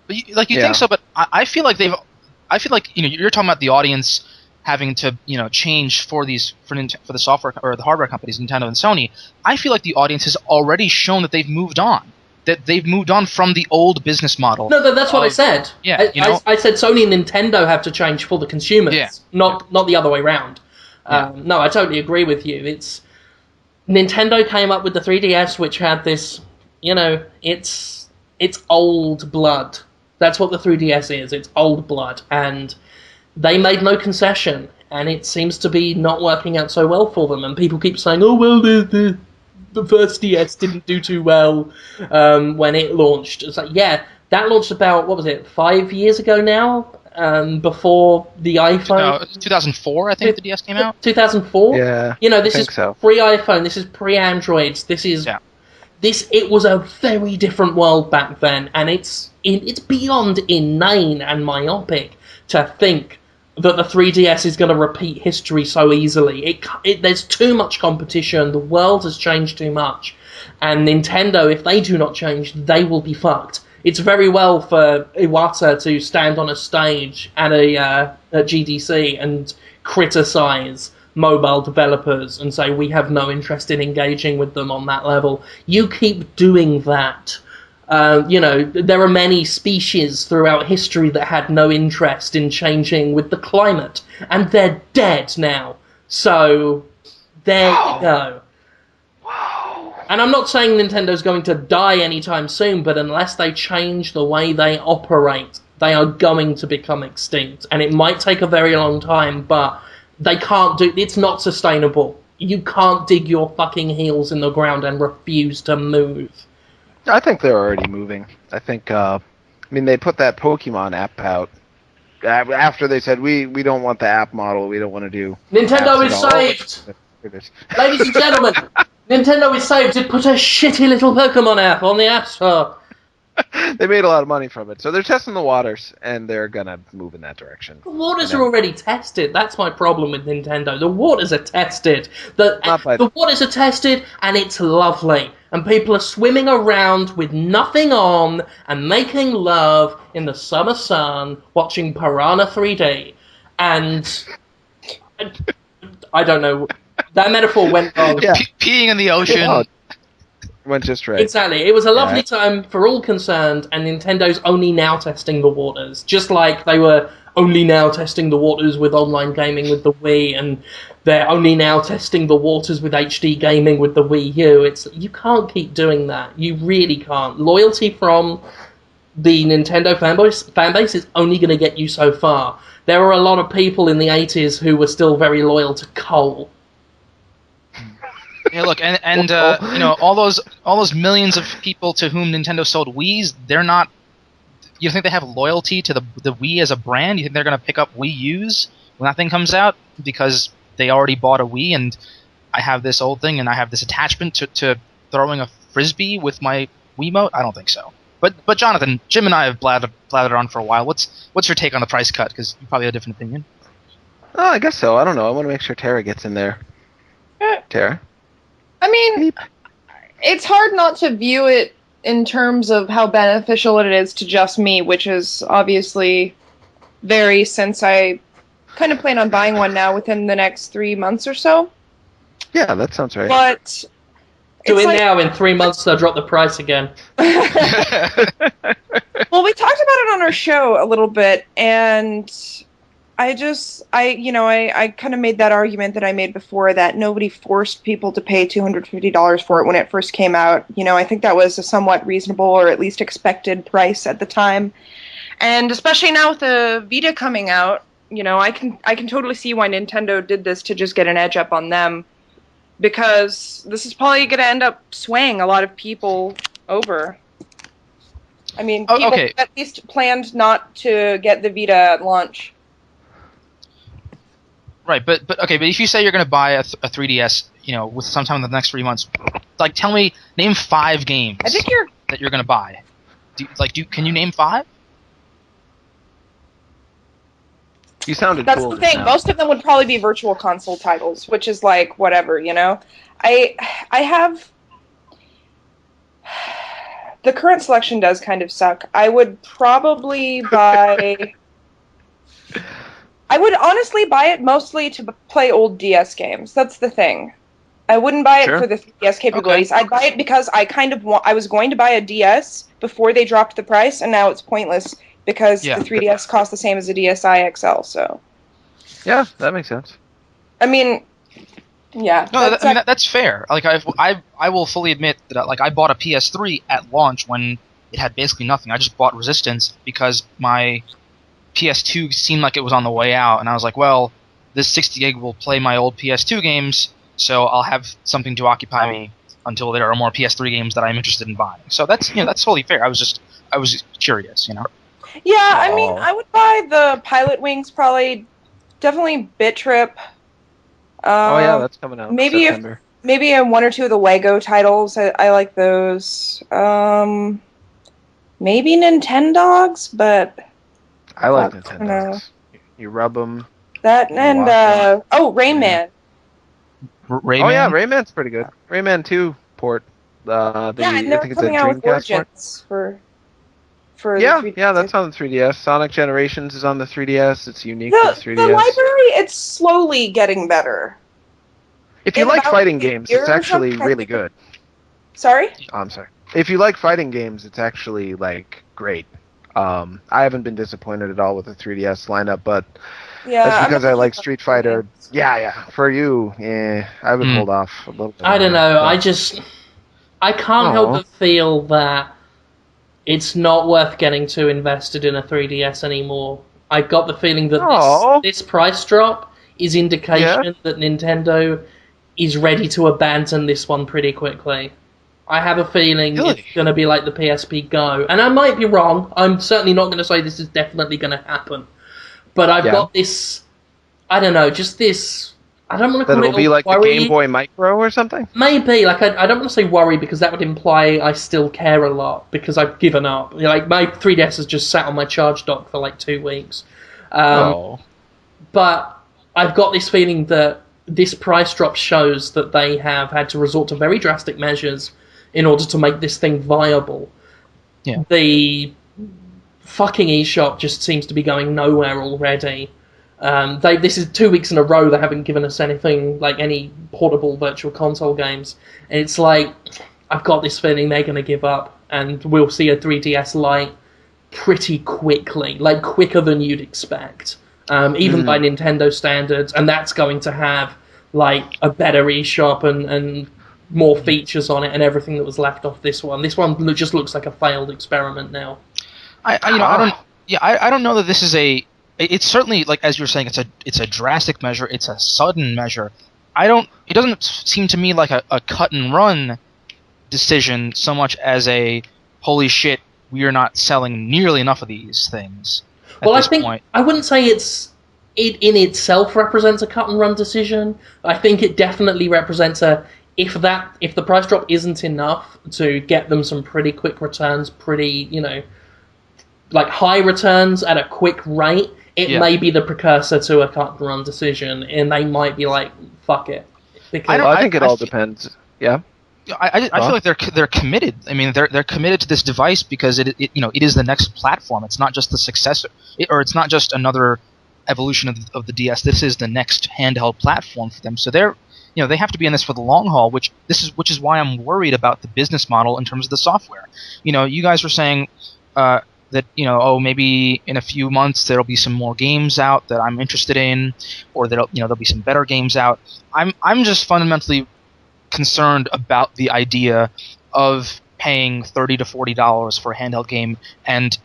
But you think so, but I feel like you're talking about the audience having to change for the software or the hardware companies, Nintendo and Sony. I feel like the audience has already shown that they've moved on. That they've moved on from the old business model. No, that's what I said. Yeah, I said Sony and Nintendo have to change for the consumers, not the other way around. No, I totally agree with you. It's Nintendo came up with the 3DS, which had this, it's old blood. That's what the 3DS is. It's old blood, and they made no concession, and it seems to be not working out so well for them. And people keep saying, "Oh well, the first DS didn't do too well when it launched." It's like, that launched about 5 years ago now. Before the iPhone. No, 2004, I think the DS came out. 2004. Yeah. This is pre-iPhone. This is pre-Androids. This is It was a very different world back then, and it's beyond inane and myopic to think that the 3DS is going to repeat history so easily. There's too much competition. The world has changed too much, and Nintendo, if they do not change, they will be fucked. It's very well for Iwata to stand on a stage at a GDC and criticize mobile developers and say we have no interest in engaging with them on that level. You keep doing that. There are many species throughout history that had no interest in changing with the climate, and they're dead now. So there you go. And I'm not saying Nintendo's going to die anytime soon, but unless they change the way they operate, they are going to become extinct. And it might take a very long time, but they can't it's not sustainable. you can't dig your fucking heels in the ground and refuse to move. I think they're already moving. I think, they put that Pokemon app out after they said, we don't want the app model, we don't want to do... Nintendo is saved! Ladies and gentlemen, Nintendo is saved. It put a shitty little Pokemon app on the App Store. They made a lot of money from it. So they're testing the waters, and they're going to move in that direction. The waters are already tested. That's my problem with Nintendo. The waters are tested. The waters are tested, and it's lovely. And people are swimming around with nothing on and making love in the summer sun, watching Piranha 3D. And I don't know. That metaphor went wrong. Yeah. Peeing in the ocean. Oh, went just right. Exactly. It was a lovely time for all concerned, and Nintendo's only now testing the waters. Just like they were only now testing the waters with online gaming with the Wii, and they're only now testing the waters with HD gaming with the Wii U. You can't keep doing that. You really can't. Loyalty from the Nintendo fanbase is only going to get you so far. There were a lot of people in the 80s who were still very loyal to coal. Yeah, look, and all those millions of people to whom Nintendo sold Wiis, they're not. You think they have loyalty to the Wii as a brand? You think they're going to pick up Wii U's when that thing comes out because they already bought a Wii and I have this old thing and I have this attachment to throwing a frisbee with my Wiimote? I don't think so. But Jonathan, Jim and I have blathered on for a while. What's your take on the price cut? Because you probably have a different opinion. Oh, I guess so. I don't know. I want to make sure Tara gets in there. Tara? I mean, it's hard not to view it in terms of how beneficial it is to just me, which is obviously vary since I kind of plan on buying one now within the next 3 months or so. Yeah, that sounds right. But now, in 3 months they'll drop the price again. Well, we talked about it on our show a little bit, and I kind of made that argument that I made before, that nobody forced people to pay $250 for it when it first came out. I think that was a somewhat reasonable or at least expected price at the time. And especially now with the Vita coming out, I can totally see why Nintendo did this to just get an edge up on them, because this is probably going to end up swaying a lot of people over. I mean, people at least planned not to get the Vita at launch. Right, but if you say you're going to buy a 3DS, with sometime in the next 3 months, name 5 games that you're going to buy. Can you name 5? You sounded That's cool. That's the thing. Most of them would probably be virtual console titles, which is like whatever, I have the current selection does kind of suck. I would probably buy. I would honestly buy it mostly to play old DS games. That's the thing. I wouldn't buy it for the 3DS capabilities. Okay. I'd buy it because I was going to buy a DS before they dropped the price, and now it's pointless because the 3DS costs the same as a DSi XL. So. Yeah, that makes sense. I mean, yeah. No, that's fair. I will fully admit that I bought a PS3 at launch when it had basically nothing. I just bought Resistance because my PS2 seemed like it was on the way out, and I was like, well, this 60 gig will play my old PS2 games, so I'll have something to occupy me until there are more PS3 games that I'm interested in buying. So that's totally fair. I was curious, Yeah, I mean, I would buy the Pilot Wings probably, definitely Bit Trip. That's coming out. Maybe September. Maybe 1 or 2 of the Lego titles. I like those. Maybe Nintendogs, but I like Nintendogs. You rub them. That and Rayman. Rayman. Oh yeah, Rayman's pretty good. Rayman 2 port. And they're coming out with Origins for the 3DS. Yeah, that's on the 3DS. Sonic Generations is on the 3DS. It's unique to the 3DS. The library, it's slowly getting better. If you like fighting games, it's actually really good. Sorry? Oh, I'm sorry. If you like fighting games, it's actually great. I haven't been disappointed at all with the 3DS lineup, but that's because I like Street Fighter. Yeah. For you, I would hold off a little bit. I don't know. I can't help but feel that it's not worth getting too invested in a 3DS anymore. I got the feeling that this price drop is indication that Nintendo is ready to abandon this one pretty quickly. I have a feeling it's going to be like the PSP Go. And I might be wrong. I'm certainly not going to say this is definitely going to happen. But I've got this, I don't know, just this, I don't want to call it That'll be like worry. the Game Boy Micro or something? Maybe. Like, I don't want to say worry because that would imply I still care a lot because I've given up. Like, my 3DS has just sat on my charge dock for like 2 weeks. But I've got this feeling that this price drop shows that they have had to resort to very drastic measures in order to make this thing viable. Yeah. The fucking eShop just seems to be going nowhere already. This is 2 weeks in a row they haven't given us anything, like any portable virtual console games. And it's like, I've got this feeling they're going to give up, and we'll see a 3DS Lite pretty quickly, like quicker than you'd expect, even by Nintendo standards, and that's going to have like a better eShop and more features on it and everything that was left off this one. This one just looks like a failed experiment now. I don't know that this is a. It's certainly, like as you were saying, it's a drastic measure. It's a sudden measure. It doesn't seem to me like a cut and run decision so much as a holy shit, we are not selling nearly enough of these things. Well, I think I wouldn't say it in itself represents a cut and run decision. I think it definitely represents if the price drop isn't enough to get them some pretty quick returns, pretty, like high returns at a quick rate, it may be the precursor to a cut and run decision, and they might be like, fuck it. I think it all depends. Yeah. I feel like they're committed. I mean, they're committed to this device because it is the next platform. It's not just the successor, or it's not just another evolution of the DS. This is the next handheld platform for them. So they have to be in this for the long haul. Which is why I'm worried about the business model in terms of the software. You guys were saying that maybe in a few months there'll be some more games out that I'm interested in, or there'll be some better games out. I'm just fundamentally concerned about the idea of paying $30 to $40 for a handheld game, and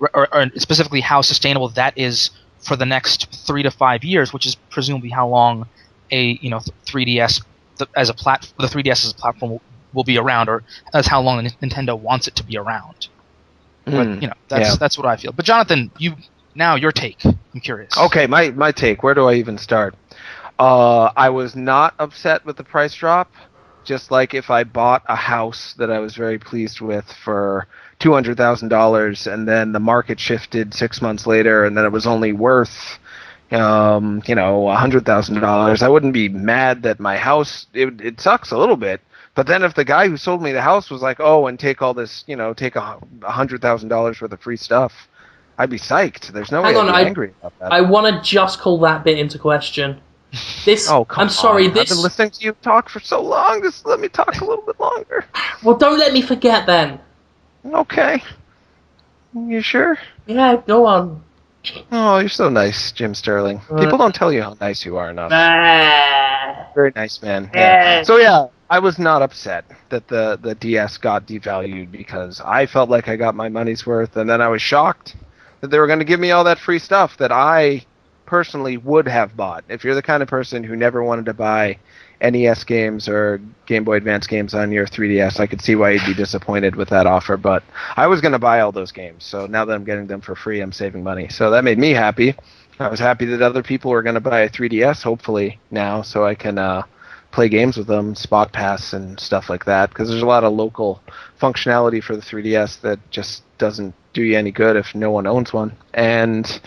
or specifically how sustainable that is for the next 3 to 5 years, which is presumably how long a 3DS the 3DS as a platform will be around, or that's how long Nintendo wants it to be around. But that's what I feel. But Jonathan, your take. I'm curious. Okay, my take. Where do I even start? I was not upset with the price drop, just like if I bought a house that I was very pleased with for $200,000 and then the market shifted 6 months later and then it was only worth $100,000. I wouldn't be mad that my house, it sucks a little bit. But then if the guy who sold me the house was like, oh, and take all this, take $100,000 worth of free stuff, I'd be psyched. There's no way I'd be angry about that. I want to just call that bit into question. I'm sorry. I've been listening to you talk for so long. Just let me talk a little bit longer. Well, don't let me forget then. Okay. You sure? Yeah, go on. Oh, you're so nice, Jim Sterling. People don't tell you how nice you are enough. Very nice, man. Yeah. So yeah, I was not upset that the DS got devalued because I felt like I got my money's worth, and then I was shocked that they were going to give me all that free stuff that I personally would have bought. If you're the kind of person who never wanted to buy NES games or Game Boy Advance games on your 3DS, I could see why you'd be disappointed with that offer, but I was going to buy all those games, so now that I'm getting them for free, I'm saving money. So that made me happy. I was happy that other people were going to buy a 3DS, hopefully, now, so I can play games with them, Spot Pass and stuff like that, because there's a lot of local functionality for the 3DS that just doesn't do you any good if no one owns one. And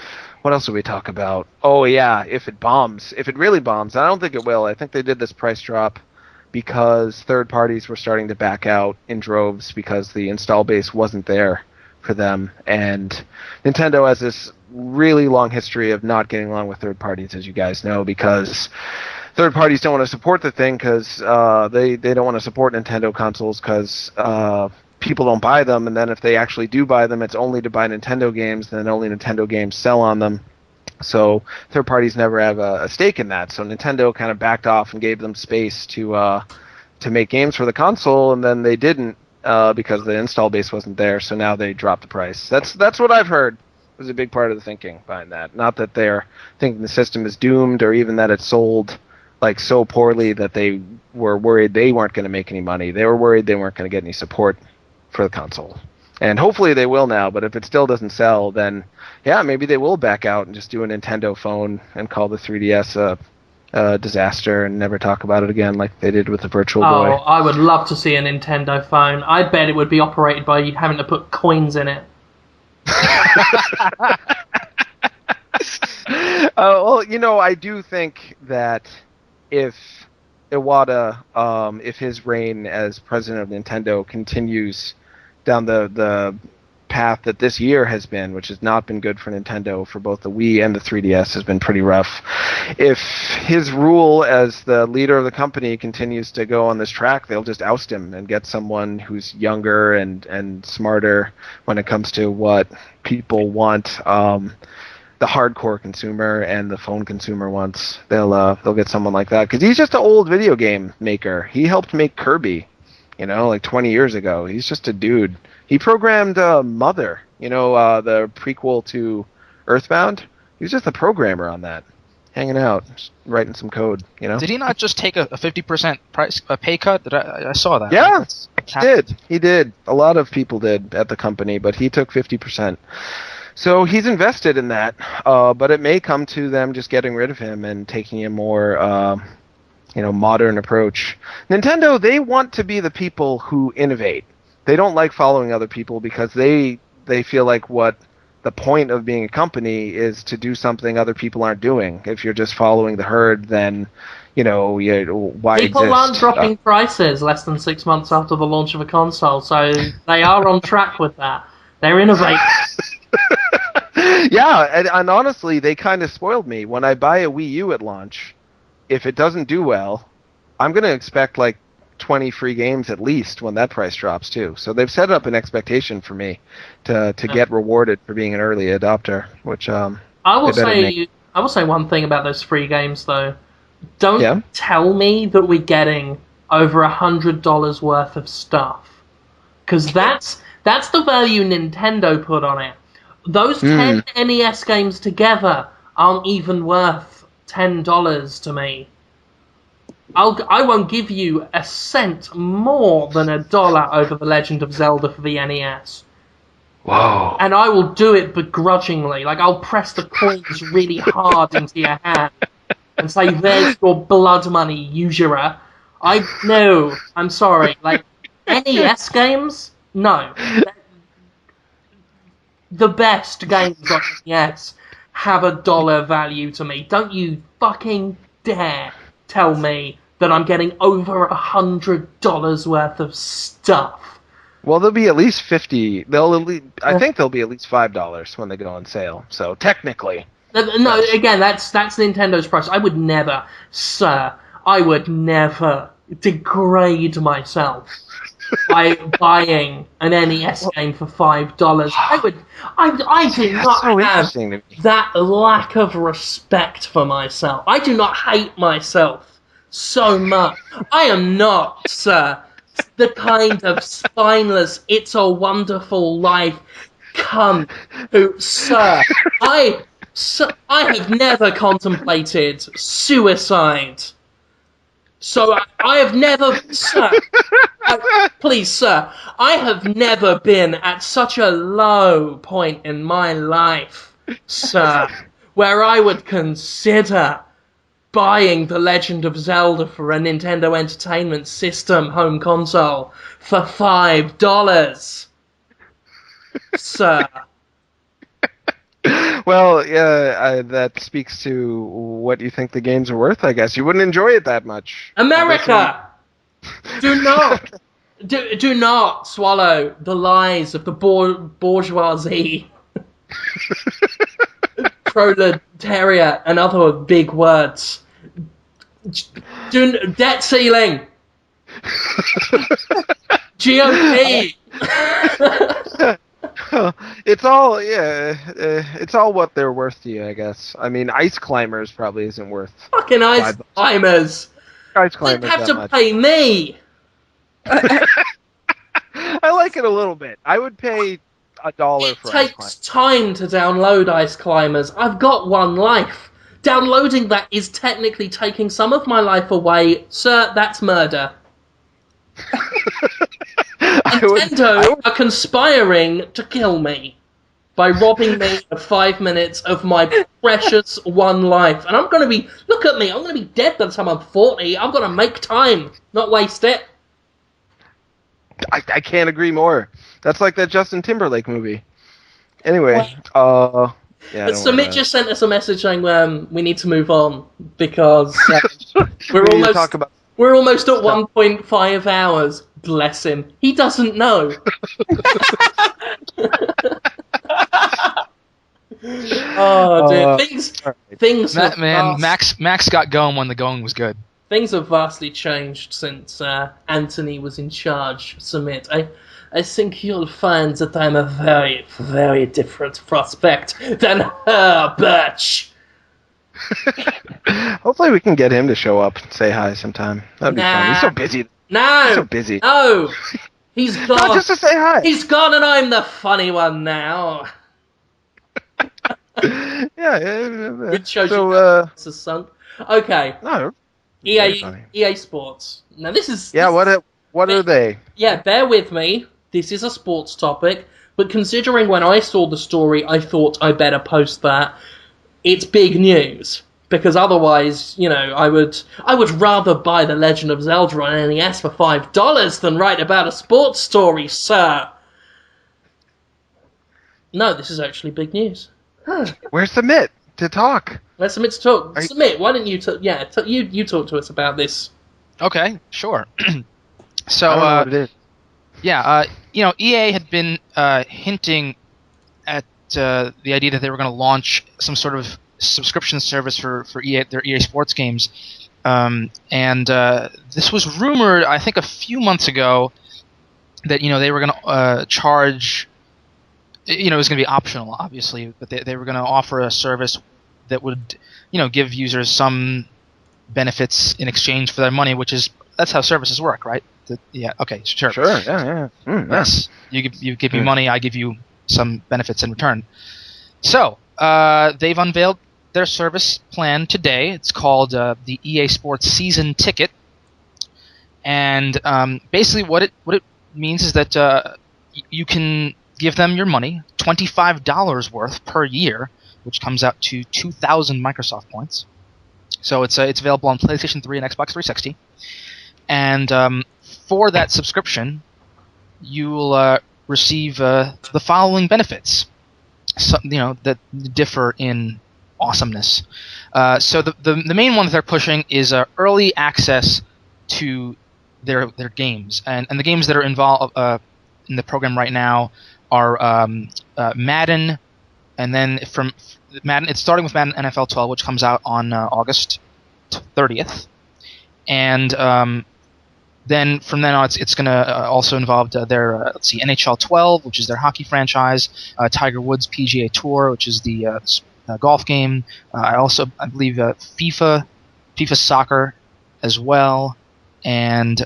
what else did we talk about? Oh, yeah, if it really bombs, I don't think it will. I think they did this price drop because third parties were starting to back out in droves because the install base wasn't there for them. And Nintendo has this really long history of not getting along with third parties, as you guys know, because third parties don't want to support the thing because they don't want to support Nintendo consoles because people don't buy them, and then if they actually do buy them, it's only to buy Nintendo games, and then only Nintendo games sell on them. So third parties never have a stake in that. So Nintendo kind of backed off and gave them space to make games for the console, and then they didn't because the install base wasn't there. So now they dropped the price. That's what I've heard was a big part of the thinking behind that. Not that they're thinking the system is doomed or even that it's sold like so poorly that they were worried they weren't going to make any money. They were worried they weren't going to get any support for the console. And hopefully they will now, but if it still doesn't sell, then yeah, maybe they will back out and just do a Nintendo phone and call the 3DS a disaster and never talk about it again like they did with the Virtual Boy. Oh, I would love to see a Nintendo phone. I bet it would be operated by you having to put coins in it. Well, I do think that if Iwata, if his reign as president of Nintendo continues down the path that this year has been, which has not been good for Nintendo, for both the Wii and the 3DS, has been pretty rough. If his rule as the leader of the company continues to go on this track, they'll just oust him and get someone who's younger and smarter when it comes to what people want. The hardcore consumer and the phone consumer wants. They'll get someone like that because he's just an old video game maker. He helped make Kirby, like 20 years ago. He's just a dude. He programmed Mother, the prequel to Earthbound. He was just a programmer on that, hanging out, just writing some code. Did he not just take a 50% pay cut? I saw that. Yeah, he did. A lot of people did at the company, but he took 50%. So he's invested in that, but it may come to them just getting rid of him and taking a more, modern approach. Nintendo, they want to be the people who innovate. They don't like following other people because they feel like what the point of being a company is to do something other people aren't doing. If you're just following the herd, then why people exist? aren't dropping prices less than 6 months after the launch of a console, so they are on track with that. They're innovating. Yeah, and honestly, they kind of spoiled me. When I buy a Wii U at launch, if it doesn't do well, I'm going to expect like 20 free games at least when that price drops too. So they've set up an expectation for me to get rewarded for being an early adopter, which I will say one thing about those free games though. Don't tell me that we're getting over $100 worth of stuff, because that's the value Nintendo put on it. Those 10 NES games together aren't even worth $10 to me. I won't give you a cent more than $1 over The Legend of Zelda for the NES. Wow. And I will do it begrudgingly. Like, I'll press the coins really hard into your hand and say, there's your blood money, usurer. No, I'm sorry. Like, NES games? No. The best games on NES have $1 value to me. Don't you fucking dare tell me that I'm getting over $100 worth of stuff. Well, there'll be at least 50. I think there'll be at least $5 when they go on sale. So technically, no. Again, that's Nintendo's price. I would never degrade myself by buying an NES game for $5. I do not have that lack of respect for myself. I do not hate myself so much. I am not, sir, the kind of spineless It's a Wonderful Life cunt who, sir, I have never contemplated suicide. So I have never, sir, please, sir, I have never been at such a low point in my life, sir, where I would consider buying The Legend of Zelda for a Nintendo Entertainment System home console for $5, sir. Well, yeah, that speaks to what you think the games are worth, I guess. You wouldn't enjoy it that much. America! Do not swallow the lies of the bourgeoisie, proletariat, and other big words. Debt ceiling! GOP! It's all what they're worth to you, I guess. I mean, Ice Climbers probably isn't worth. Fucking Ice Climbers! Ice Climbers You'd have to pay me! I like it a little bit. I would pay $1 for Ice Climbers. It takes time to download Ice Climbers. I've got one life. Downloading that is technically taking some of my life away. Sir, that's murder. Nintendo are conspiring to kill me by robbing me of 5 minutes of my precious one life. And I'm going to be... Look at me, I'm going to be dead by the time I'm 40. I've got to make time, not waste it. I can't agree more. That's like that Justin Timberlake movie. Anyway, yeah, Samit just sent us a message saying we need to move on because we're almost at 1.5 hours. Bless him. He doesn't know. Oh, dude. Things Max got going when the going was good. Things have vastly changed since Anthony was in charge, Samit. I think you'll find that I'm a very, very different prospect than her, bitch. Hopefully we can get him to show up and say hi sometime. That'd be fun. He's so busy. No! He's so busy. No! He's gone. No, just to say hi. He's gone and I'm the funny one now. Yeah. It shows this is sunk. Okay. No. EA Sports. Now this is... Yeah, what are they? Yeah, bear with me. This is a sports topic, but considering when I saw the story, I thought I better post that. It's big news, because otherwise, I would rather buy The Legend of Zelda on NES for $5 than write about a sports story, sir. No, this is actually big news. Where's Samit to talk? Where's Samit to talk? Samit, why don't you talk? Yeah, you talk to us about this. Okay, sure. So, I don't know what it is. Yeah, EA had been hinting at the idea that they were going to launch some sort of subscription service for their EA Sports games, and this was rumored, I think, a few months ago that they were going to charge. It was going to be optional, obviously, but they were going to offer a service that would give users some benefits in exchange for their money, that's how services work, right? Yeah. Okay. Sure. Sure. Yeah. Yes. You give me money. I give you some benefits in return. So they've unveiled their service plan today. It's called the EA Sports Season Ticket, and basically what it means is that you can give them your money, $25 worth per year, which comes out to 2,000 Microsoft points. So it's available on PlayStation 3 and Xbox 360. And for that subscription, you'll receive the following benefits, that differ in awesomeness. So the main one that they're pushing is early access to their games, and the games that are involved in the program right now are Madden, and then from Madden, it's starting with Madden NFL 12, which comes out on August 30th, and then from then on, it's going to also involve their NHL 12, which is their hockey franchise, Tiger Woods PGA Tour, which is the golf game. I believe FIFA Soccer as well, and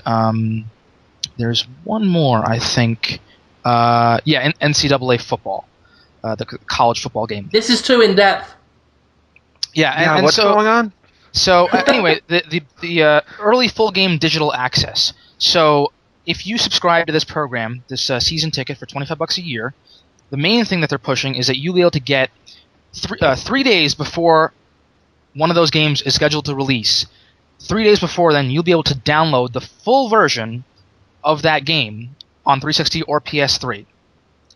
there's one more, I think. NCAA football, the college football game. This is too in depth. Yeah, and what's going on? So anyway, the early full game digital access. So if you subscribe to this program, this season ticket for $25 a year, the main thing that they're pushing is that you'll be able to get 3 days before one of those games is scheduled to release. 3 days before then, you'll be able to download the full version of that game on 360 or PS3.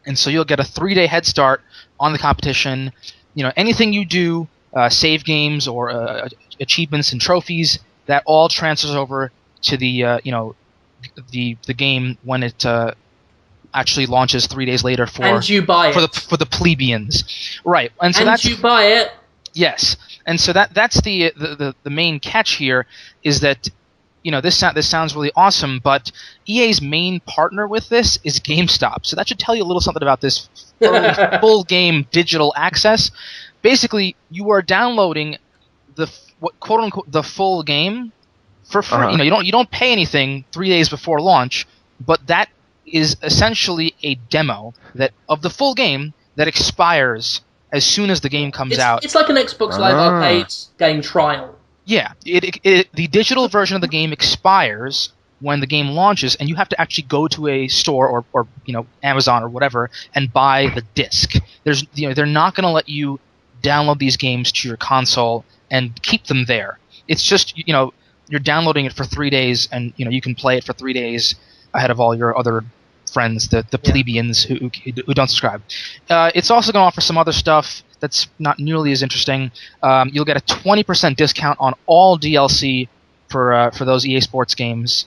And so you'll get a 3-day head start on the competition. Anything you do, save games or achievements and trophies, that all transfers over to the game when it actually launches 3 days later for and you buy it for the plebeians, right? And so you buy it. Yes, and so that's the main catch here is that this sounds really awesome, but EA's main partner with this is GameStop. So that should tell you a little something about this full game digital access. Basically, you are downloading quote unquote the full game for free. Uh-huh. You don't pay anything 3 days before launch, but that is essentially a demo of the full game that expires as soon as the game comes out. It's like an Xbox Live Arcade game trial. Yeah, the digital version of the game expires when the game launches, and you have to actually go to a store or Amazon or whatever and buy the disc. They're not going to let you download these games to your console and keep them there. It's just you're downloading it for 3 days, and you can play it for 3 days ahead of all your other friends, the plebeians who don't subscribe. It's also going to offer some other stuff that's not nearly as interesting. You'll get a 20% discount on all DLC for those EA Sports games.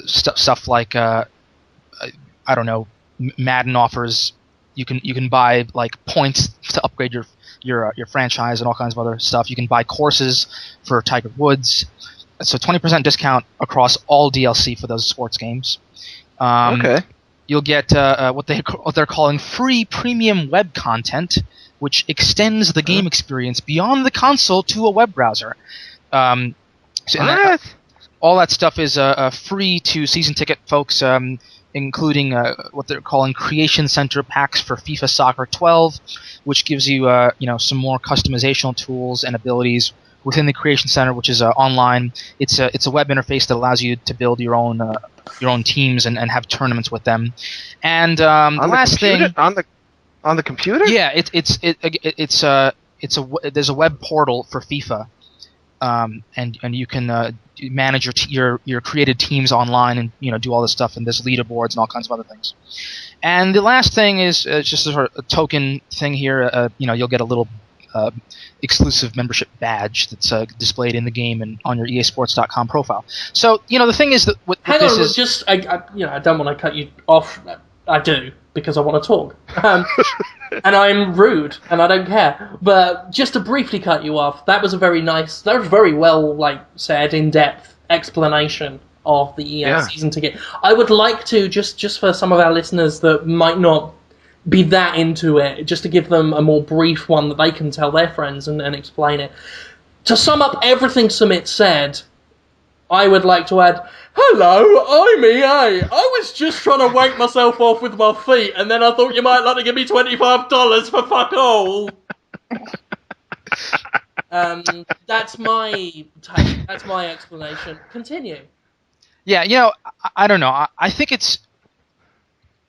Stuff like I don't know, Madden offers. You can buy like points to upgrade your franchise and all kinds of other stuff. You can buy courses for Tiger Woods. So 20% discount across all DLC for those sports games. Okay. You'll get what they're calling free premium web content, which extends the game experience beyond the console to a web browser. All that stuff is free to season ticket folks, including what they're calling Creation Center packs for FIFA Soccer 12, which gives you some more customizational tools and abilities within the Creation Center, which is online. It's a web interface that allows you to build your own teams and have tournaments with them. And the last thing on the computer, yeah, there's a web portal for FIFA, and you can manage your created teams online and do all this stuff, and there's leaderboards and all kinds of other things. And the last thing is just a sort of a token thing here. You'll get a little exclusive membership badge that's displayed in the game and on your EASports.com profile. So the thing is that I don't want to cut you off. I do because I want to talk, and I'm rude and I don't care. But just to briefly cut you off, that was very well said, in-depth explanation of the EA season ticket. I would like to just for some of our listeners that might not be that into it, just to give them a more brief one that they can tell their friends and explain it. To sum up everything Samit said, I would like to add, hello, I'm EA. I was just trying to wank myself off with my feet, and then I thought you might like to give me $25 for fuck all. That's my take. That's my explanation. Continue. Yeah, I don't know. I think it's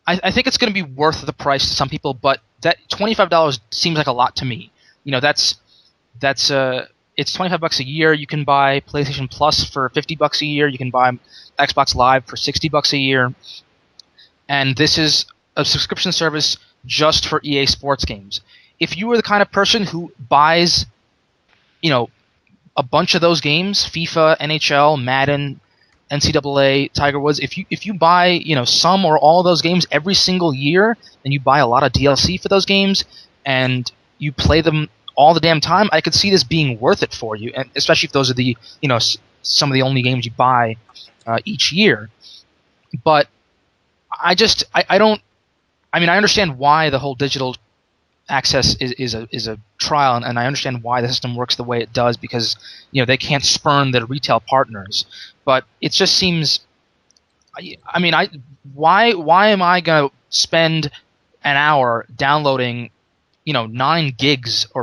going to be worth the price to some people, but that $25 seems like a lot to me. It's $25 a year. You can buy PlayStation Plus for $50 a year. You can buy Xbox Live for $60 a year. And this is a subscription service just for EA Sports games. If you are the kind of person who buys, a bunch of those games, FIFA, NHL, Madden, NCAA, Tiger Woods, if you buy some or all of those games every single year, and you buy a lot of DLC for those games, and you play them all the damn time, I could see this being worth it for you, and especially if those are the some of the only games you buy each year. But I understand why the whole digital access is a trial, and I understand why the system works the way it does, because they can't spurn their retail partners. But it just seems, why am I going to spend an hour downloading 9 gigs or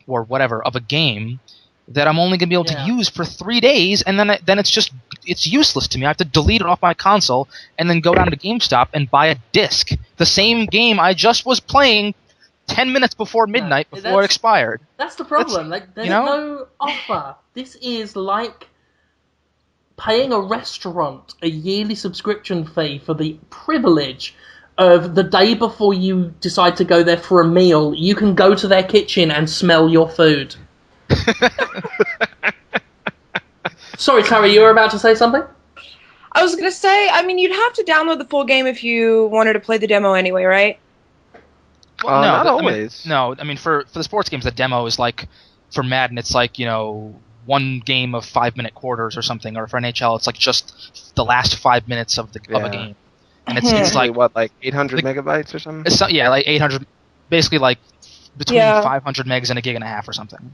whatever of a game that I'm only going to be able to use for 3 days, and then it's useless to me. I have to delete it off my console and then go down to GameStop and buy a disc, the same game I just was playing 10 minutes before midnight before it expired. That's the problem. There's no offer. This is like paying a restaurant a yearly subscription fee for the privilege of the day before you decide to go there for a meal, you can go to their kitchen and smell your food. Sorry, Tara, you were about to say something? I was going to say, you'd have to download the full game if you wanted to play the demo anyway, right? Well, no, not always. For the sports games, the demo is like, for Madden, it's like, one game of 5-minute quarters or something, or for NHL, it's like just the last 5 minutes of a game. And it's like what, like 800 megabytes or something? Like 800, basically like between 500 megs and a gig and a half or something.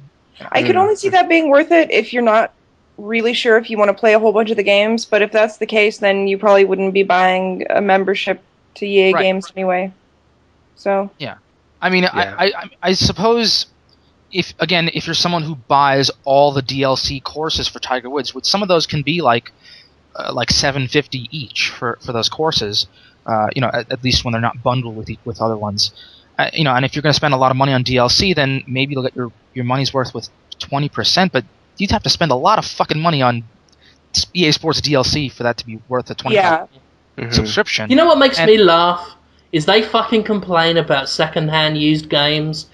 I could only see that being worth it if you're not really sure if you want to play a whole bunch of the games, but if that's the case, then you probably wouldn't be buying a membership to EA games anyway. So yeah, I mean, yeah. I suppose if you're someone who buys all the DLC courses for Tiger Woods, which some of those can be like $750 each for those courses, at least when they're not bundled with other ones. And if you're going to spend a lot of money on DLC, then maybe you'll get your money's worth with 20%, but you'd have to spend a lot of fucking money on EA Sports DLC for that to be worth a $25 subscription. You know what makes me laugh? Is they fucking complain about second-hand used games,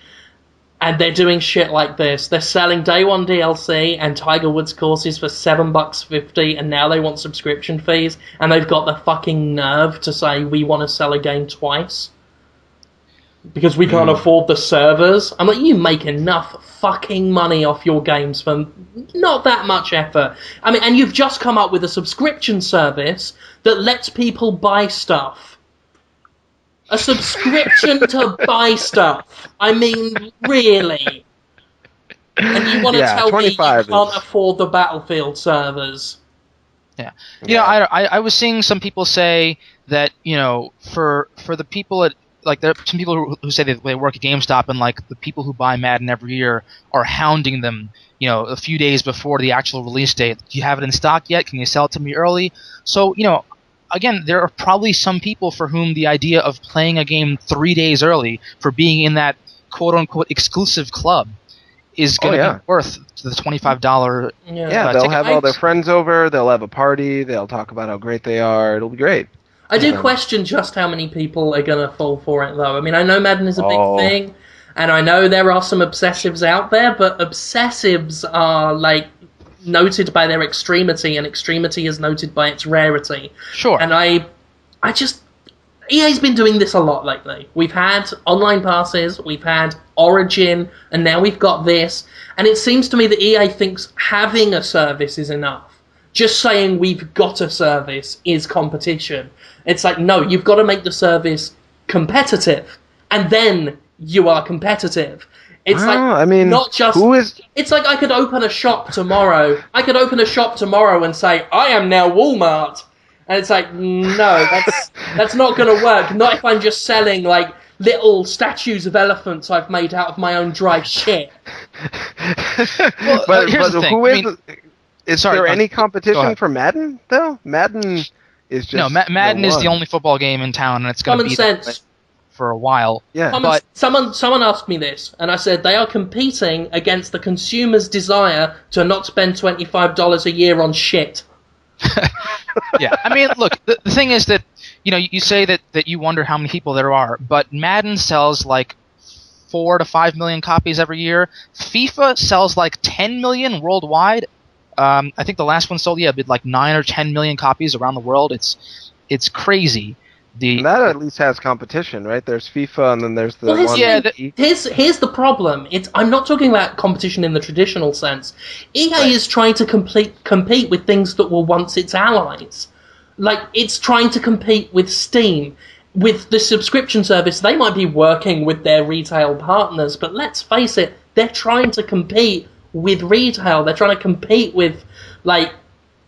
and they're doing shit like this. They're selling Day 1 DLC and Tiger Woods courses for $7.50, and now they want subscription fees, and they've got the fucking nerve to say, we want to sell a game twice because we can't afford the servers. I'm like, you make enough fucking money off your games for not that much effort. I mean, and you've just come up with a subscription service that lets people buy stuff. A subscription to buy stuff. I mean, really? And you want to tell me you can't afford the Battlefield servers? Yeah. I was seeing some people say that, for the people at, like, there are some people who say that they work at GameStop, and like the people who buy Madden every year are hounding them, a few days before the actual release date. Do you have it in stock yet? Can you sell it to me early? So, again, there are probably some people for whom the idea of playing a game 3 days early for being in that quote-unquote exclusive club is going to be worth the $25 they'll ticket. have all their friends over, they'll have a party, they'll talk about how great they are, it'll be great. I do question just how many people are going to fall for it, though. I mean, I know Madden is a big thing, and I know there are some obsessives out there, but obsessives are, like, noted by their extremity, and extremity is noted by its rarity. Sure. And I just... EA's been doing this a lot lately. We've had online passes, we've had Origin, and now we've got this. And it seems to me that EA thinks having a service is enough. Just saying we've got a service is competition. It's like, no, you've got to make the service competitive, and then you are competitive. It's not just... It's like I could open a shop tomorrow. And say, I am now Walmart. And it's like, no, that's not going to work. Not if I'm just selling, like, little statues of elephants I've made out of my own dry shit. But who is... Is there any competition for Madden, though? Madden is just... No, Madden is the only football game in town, and it's going to be that way for a while. Yeah. But someone asked me this, and I said they are competing against the consumer's desire to not spend $25 a year on shit. Yeah, I mean, look, the thing is that, you say that you wonder how many people there are, but Madden sells like 4 to 5 million copies every year. FIFA sells like 10 million worldwide. I think the last one sold, like 9 or 10 million copies around the world. It's crazy. And that at least has competition, right? There's FIFA, and then there's the Here's the problem. I'm not talking about competition in the traditional sense. EA is trying to compete with things that were once its allies. Like, it's trying to compete with Steam. With the subscription service, they might be working with their retail partners, but let's face it, they're trying to compete with retail. They're trying to compete with, like,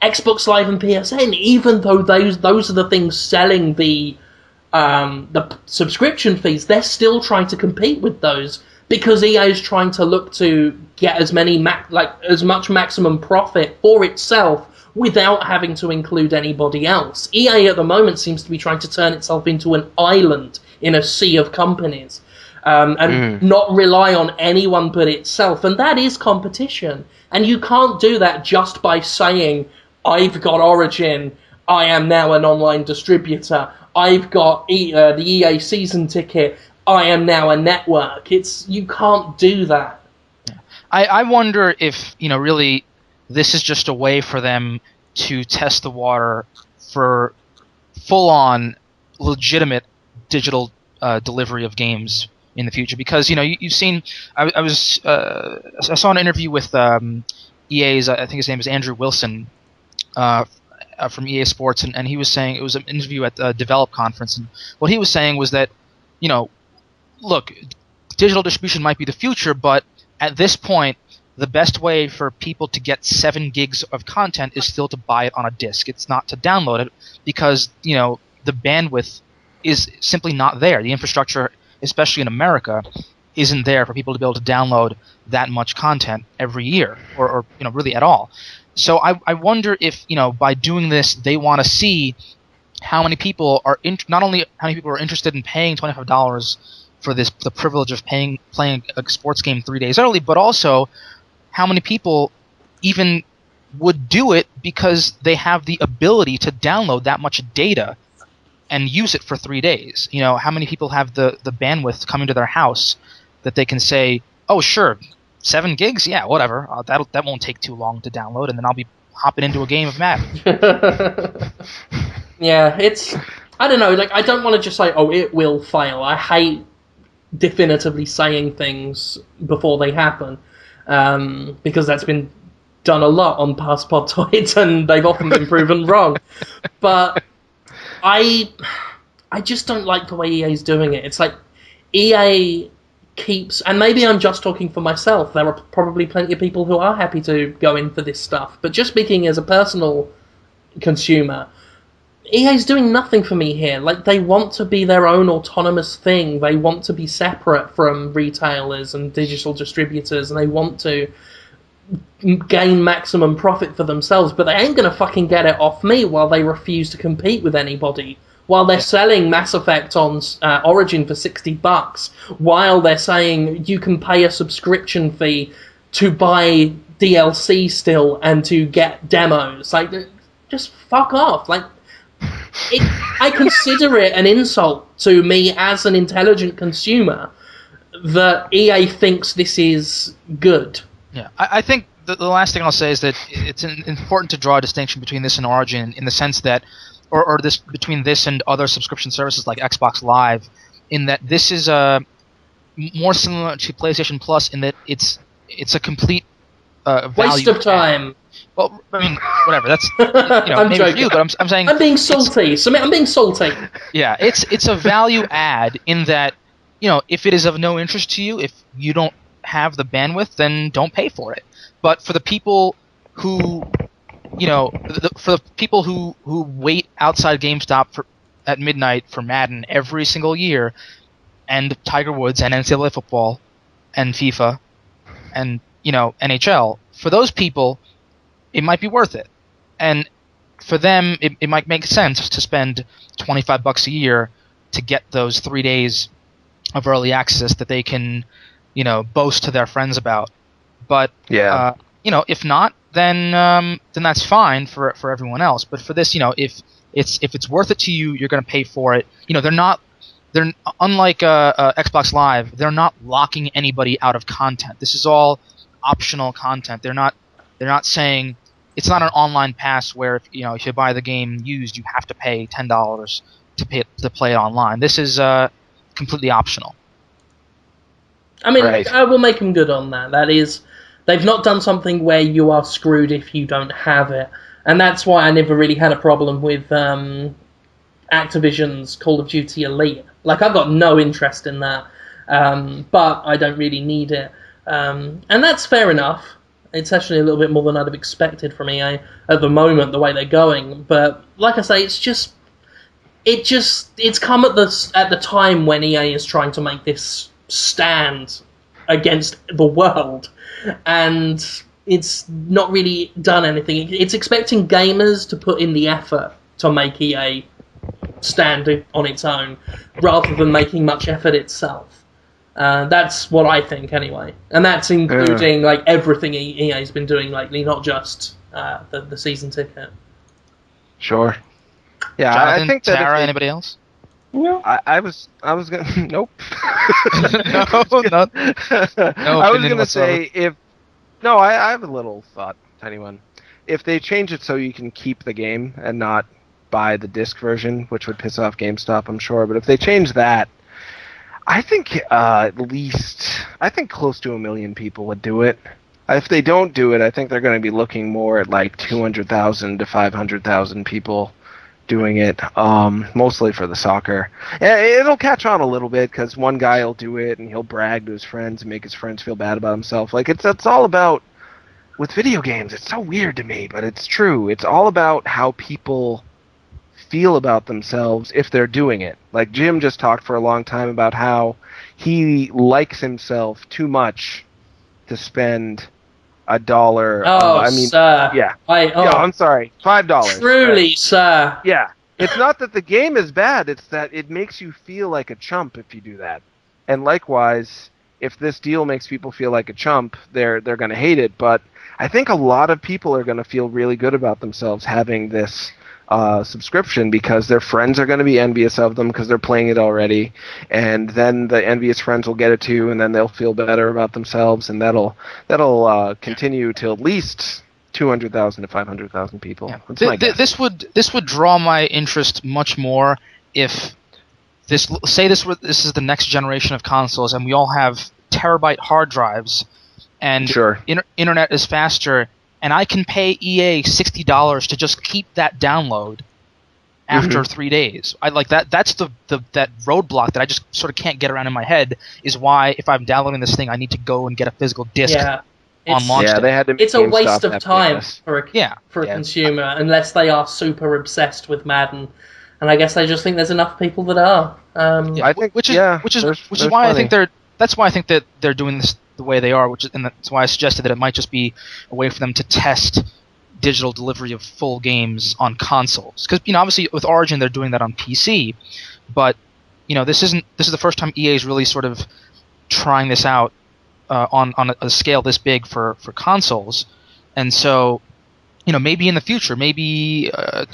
Xbox Live and PSN, even though those are the things selling the subscription fees. They're still trying to compete with those because EA is trying to look to get as much maximum profit for itself without having to include anybody else. EA at the moment seems to be trying to turn itself into an island in a sea of companies. And not rely on anyone but itself. And that is competition. And you can't do that just by saying, I've got Origin, I am now an online distributor, I've got the EA season ticket, I am now a network. You can't do that. I wonder if, really, this is just a way for them to test the water for full-on, legitimate digital delivery of games in the future, because you've seen. I saw an interview with EA's. I think his name is Andrew Wilson from EA Sports, and he was saying, it was an interview at the Develop conference, and what he was saying was that look, digital distribution might be the future, but at this point, the best way for people to get 7 gigs of content is still to buy it on a disc. It's not to download it because the bandwidth is simply not there. The infrastructure especially in America, isn't there for people to be able to download that much content every year, or really at all. So I wonder if by doing this they want to see how many people are not only how many people are interested in paying $25 for the privilege of playing a sports game 3 days early, but also how many people even would do it because they have the ability to download that much data and use it for 3 days. How many people have the bandwidth coming to their house that they can say, oh sure, 7 gigs, yeah, whatever, that won't take too long to download, and then I'll be hopping into a game of Madden. Yeah, I don't know, I don't want to just say, oh, it will fail. I hate definitively saying things before they happen, because that's been done a lot on past Podtoids, and they've often been proven wrong. But I just don't like the way EA's doing it. It's like EA keeps, and maybe I'm just talking for myself, there are probably plenty of people who are happy to go in for this stuff, but just speaking as a personal consumer, EA's doing nothing for me here. They want to be their own autonomous thing. They want to be separate from retailers and digital distributors, and they want to gain maximum profit for themselves, but they ain't gonna fucking get it off me while they refuse to compete with anybody. While they're selling Mass Effect on Origin for $60, while they're saying you can pay a subscription fee to buy DLC still and to get demos. Just fuck off. I consider it an insult to me as an intelligent consumer that EA thinks this is good. Yeah, I think the last thing I'll say is that it's important to draw a distinction between this and Origin in the sense that, or this between this and other subscription services like Xbox Live, in that this is more similar to PlayStation Plus in that it's a complete waste of time. Well, I mean, whatever. That's I'm maybe joking. for you, but I'm saying I'm being salty. I'm being salty. Yeah, it's a value add in that if it is of no interest to you, if you don't have the bandwidth, then don't pay for it. But for the people who for the people who wait outside GameStop at midnight for Madden every single year, and Tiger Woods and NCAA football and FIFA and NHL, for those people it might be worth it, and for them it might make sense to spend $25 a year to get those 3 days of early access that they can boast to their friends about. But yeah, if not, then that's fine for everyone else. But for this, if it's worth it to you, you're going to pay for it. They're unlike Xbox Live. They're not locking anybody out of content. This is all optional content. They're not saying it's not an online pass where if you buy the game used, you have to pay $10 to play it online. This is completely optional. I mean, right. I will make them good on that. That is, they've not done something where you are screwed if you don't have it. And that's why I never really had a problem with Activision's Call of Duty Elite. I've got no interest in that, but I don't really need it. And that's fair enough. It's actually a little bit more than I'd have expected from EA at the moment, the way they're going. But like I say, it's come at the time when EA is trying to make this stand against the world, and it's not really done anything. It's expecting gamers to put in the effort to make EA stand on its own, rather than making much effort itself. That's what I think, anyway, and that's including everything EA's been doing lately, not just the season ticket. Sure. Yeah, Jonathan, I think that. Tara, anybody else? No. I was gonna. Nope. No, I was gonna say I have a little thought, tiny one. If they change it so you can keep the game and not buy the disc version, which would piss off GameStop, I'm sure. But if they change that, I think at least close to 1 million people would do it. If they don't do it, I think they're going to be looking more at 200,000 to 500,000 people doing it, mostly for the soccer. It'll catch on a little bit because one guy will do it and he'll brag to his friends and make his friends feel bad about himself. It's all about, with video games, it's so weird to me, but it's true. It's all about how people feel about themselves if they're doing it. Like Jim just talked for a long time about how he likes himself too much to spend $1. Sir. Yeah. I'm sorry, $5. Truly, right? sir. Yeah. It's not that the game is bad, it's that it makes you feel like a chump if you do that. And likewise, if this deal makes people feel like a chump, they're going to hate it. But I think a lot of people are going to feel really good about themselves having this subscription because their friends are going to be envious of them because they're playing it already. And then the envious friends will get it too, and then they'll feel better about themselves, and that'll continue to at least 200,000 to 500,000 people. Yeah. This would draw my interest much more if this is the next generation of consoles and we all have terabyte hard drives and internet is faster and I can pay EA $60 to just keep that download after 3 days. I like that. That's that roadblock that I just sort of can't get around in my head. Is why if I'm downloading this thing, I need to go and get a physical disc. On launch day. They had to it's a waste of time for a consumer unless they are super obsessed with Madden, and I guess I just think there's enough people that are. I think, which is why I think that's why I think that they're doing this the way they are, and that's why I suggested that it might just be a way for them to test digital delivery of full games on consoles. Because obviously with Origin they're doing that on PC, but this is the first time EA is really sort of trying this out. On a scale this big for consoles, and so maybe in the future, maybe a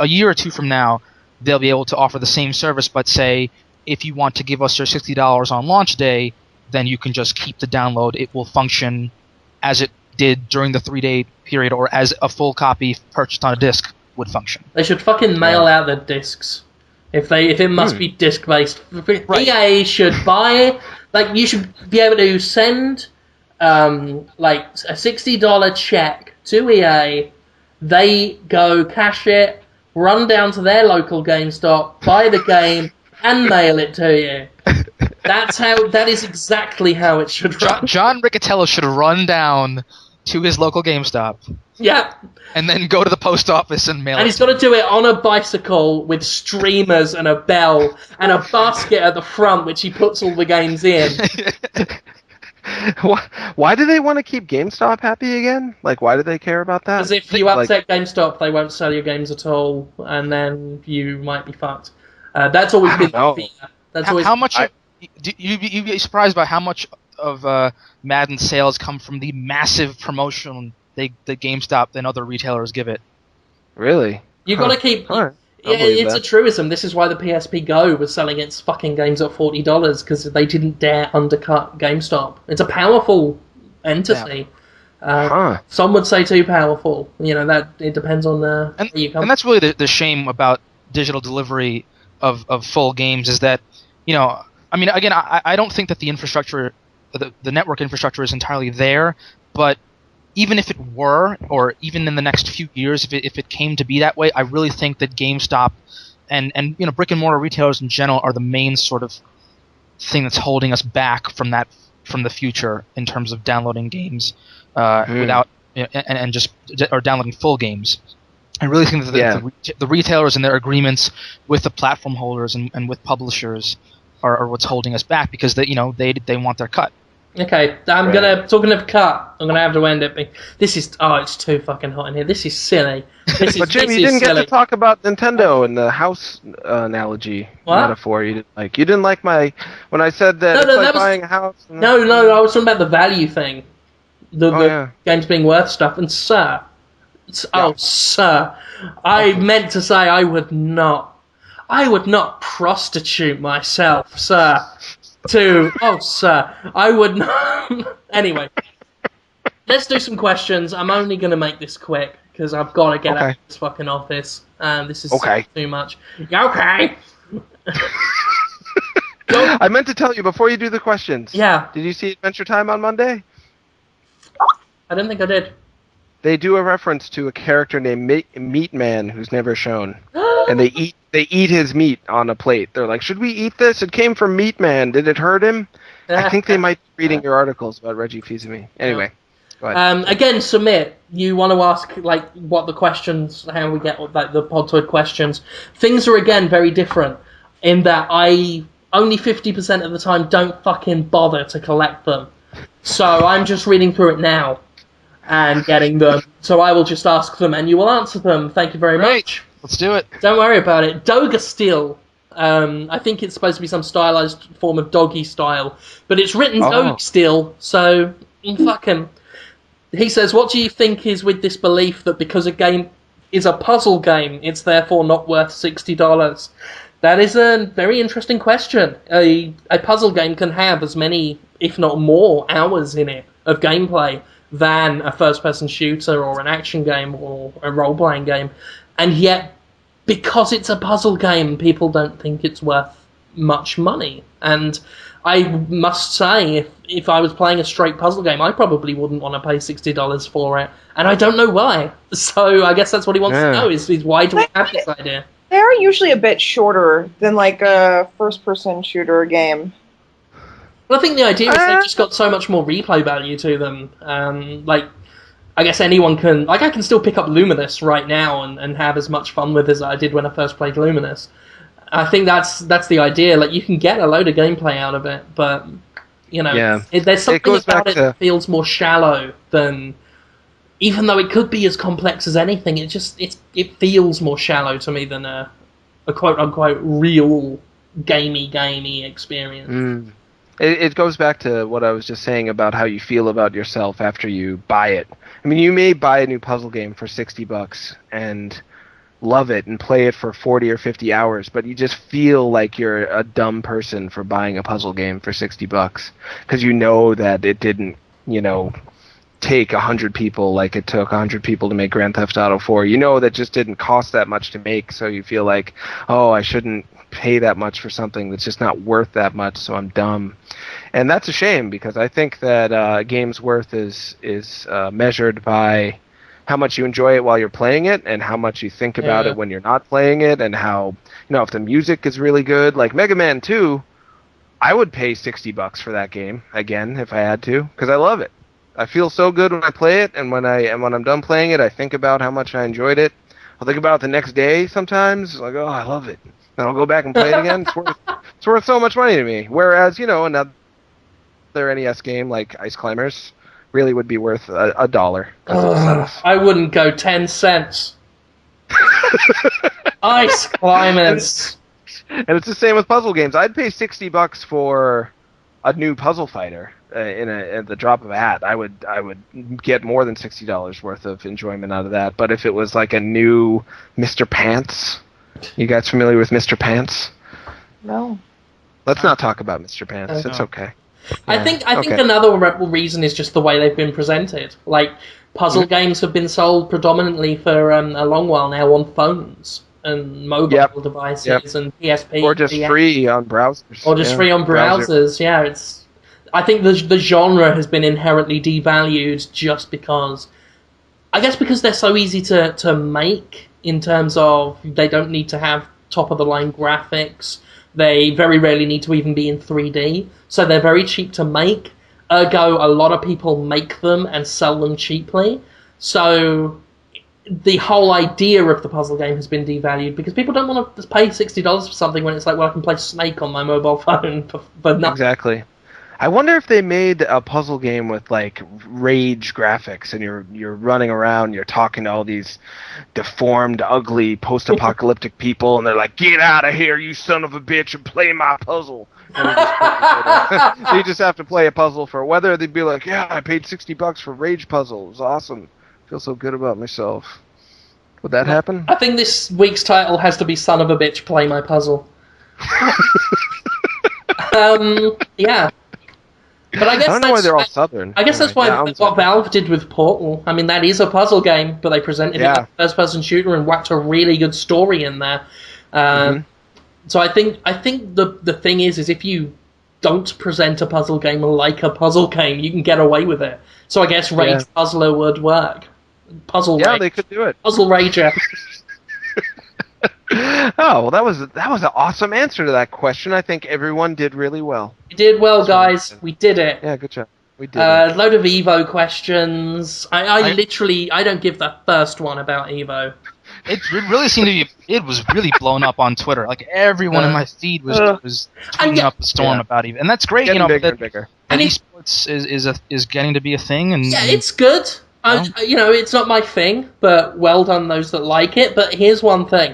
year or two from now, they'll be able to offer the same service, but say if you want to give us your $60 on launch day, then you can just keep the download. It will function as it did during the 3-day period, or as a full copy purchased on a disc would function. They should fucking mail out the discs. If it must be disc based, EA should buy. Like, you should be able to send, like, a $60 check to EA. They go cash it, run down to their local GameStop, buy the game, and mail it to you. That is exactly how it should run. John Riccatello should run down to his local GameStop. Yeah. And then go to the post office and mail it. And he's got to do it on a bicycle with streamers and a bell and a basket at the front, which he puts all the games in. Why do they want to keep GameStop happy again? Like, why do they care about that? Because if you upset GameStop, they won't sell your games at all, and then you might be fucked. That's always been the fear. That's how much? You'd be surprised by how much of Madden sales come from the massive promotion the GameStop and other retailers give it. Really? You got to keep. Right. It's a truism. This is why the PSP Go was selling its fucking games at $40 because they didn't dare undercut GameStop. It's a powerful entity. Some would say too powerful. That it depends on where you come. And that's really the shame about digital delivery of full games is that I mean, again, I don't think that the infrastructure, the network infrastructure, is entirely there, but even if it were, or even in the next few years, if it came to be that way, I really think that GameStop and brick and mortar retailers in general are the main sort of thing that's holding us back from the future in terms of downloading games without or downloading full games. I really think that the retailers and their agreements with the platform holders and with publishers are what's holding us back because they want their cut. Okay, talking of cut, I'm gonna have to end it. It's too fucking hot in here. This is silly. But Jim, you didn't get to talk about Nintendo and the house analogy metaphor. You didn't like when I said that buying a house. No, I was talking about the value thing. The games being worth stuff. And sir, I meant to say I would not prostitute myself, sir. I would not. Anyway, let's do some questions. I'm only going to make this quick because I've got to get out of this fucking office. This is too much. Okay. I meant to tell you before you do the questions. Yeah. Did you see Adventure Time on Monday? I don't think I did. They do a reference to a character named Meat Man who's never shown, and they eat his meat on a plate. They're like, should we eat this? It came from Meat Man. Did it hurt him? I think they might be reading your articles about Reggie Fils-Aimé. Anyway. Again, Samit, you want to ask like what the questions, how we get like the Podtoid questions. Things are again very different in that I only 50% of the time don't fucking bother to collect them. So I'm just reading through it now and getting them. So I will just ask them and you will answer them. Thank you very much. Let's do it. Don't worry about it. Doga Steel. I think it's supposed to be some stylized form of doggy style, but it's written Doga Steel, so fuck him. He says, what do you think is with this belief that because a game is a puzzle game, it's therefore not worth $60? That is a very interesting question. A puzzle game can have as many, if not more, hours in it of gameplay than a first-person shooter or an action game or a role-playing game. And yet, because it's a puzzle game, people don't think it's worth much money. And I must say, if I was playing a straight puzzle game, I probably wouldn't want to pay $60 for it. And I don't know why. So I guess that's what he wants to know, is why do we have this idea? They're usually a bit shorter than like a first-person shooter game. Well, I think the idea is they've just got so much more replay value to them. Like, I guess anyone can... Like, I can still pick up Luminous right now and have as much fun with it as I did when I first played Luminous. I think that's the idea. Like, you can get a load of gameplay out of it, but, you know, there's something about it that feels more shallow than... Even though it could be as complex as anything, it feels more shallow to me than a quote-unquote real gamey experience. It goes back to what I was just saying about how you feel about yourself after you buy it. I mean, you may buy a new puzzle game for $60 and love it and play it for 40 or 50 hours, but you just feel like you're a dumb person for buying a puzzle game for $60 because you know that it didn't, take 100 people like it took 100 people to make Grand Theft Auto 4. You know that just didn't cost that much to make, so you feel like, oh, I shouldn't pay that much for something that's just not worth that much, so I'm dumb. And that's a shame, because I think that a game's worth is measured by how much you enjoy it while you're playing it, and how much you think about it when you're not playing it, and how, if the music is really good. Like Mega Man 2, I would pay $60 for that game again if I had to, because I love it. I feel so good when I play it, and when I'm done playing it, I think about how much I enjoyed it. I'll think about it the next day sometimes, like, oh, I love it. Then I'll go back and play it again. It's worth so much money to me. Whereas, another NES game like Ice Climbers really would be worth $1. I wouldn't go 10 cents. Ice Climbers. And it's the same with puzzle games. I'd pay $60 for a new puzzle fighter. At the drop of a hat, I would get more than $60 worth of enjoyment out of that. But if it was like a new Mr. Pants, you guys familiar with Mr. Pants? No. Let's not talk about Mr. Pants. It's okay. Yeah. I think another reason is just the way they've been presented. Like, puzzle games have been sold predominantly for a long while now on phones and mobile devices and PSP. Or just free on browsers. Or just free on browsers. Yeah, I think the genre has been inherently devalued just because... I guess because they're so easy to make in terms of they don't need to have top-of-the-line graphics. They very rarely need to even be in 3D. So they're very cheap to make. Ergo, a lot of people make them and sell them cheaply. So the whole idea of the puzzle game has been devalued because people don't want to pay $60 for something when it's like, well, I can play Snake on my mobile phone for nothing. Exactly. I wonder if they made a puzzle game with like rage graphics, and you're running around, you're talking to all these deformed, ugly, post-apocalyptic people, and they're like, "Get out of here, you son of a bitch, and play my puzzle." And you just have to play a puzzle for whether they'd be like, "Yeah, I paid $60 for Rage Puzzle. It was awesome. I feel so good about myself." Would that happen? I think this week's title has to be "Son of a bitch, play my puzzle." Yeah. But I don't know why they're all Southern. I guess that's what Valve did with Portal. I mean, that is a puzzle game, but they presented it as a first-person shooter and whacked a really good story in there. So I think the thing is if you don't present a puzzle game like a puzzle game, you can get away with it. So I guess Rage Puzzler would work. Rage. They could do it. Puzzle Rager. Oh, well, that was an awesome answer to that question. I think everyone did really well. We did well, guys. We did it. Yeah, good job. We did. Load of Evo questions. I literally don't give the first one about Evo. It really seemed to be. It was really blown up on Twitter. Like everyone in my feed was tweeting up a storm about Evo, and that's great. Getting bigger and that bigger. esports is getting to be a thing, and it's good. It's not my thing, but well done those that like it. But here's one thing: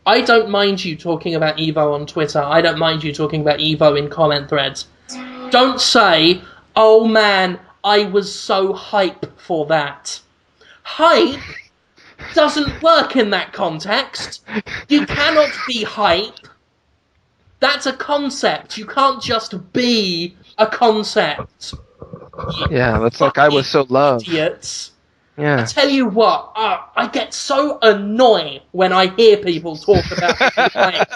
I don't mind you talking about Evo on Twitter. I don't mind you talking about Evo in comment threads. Don't say, "Oh man, I was so hype for that." Hype doesn't work in that context. You cannot be hype. That's a concept. You can't just be a concept. Yeah, that's like I was so loved. Idiots. Yeah. I tell you what, I get so annoyed when I hear people talk about hype.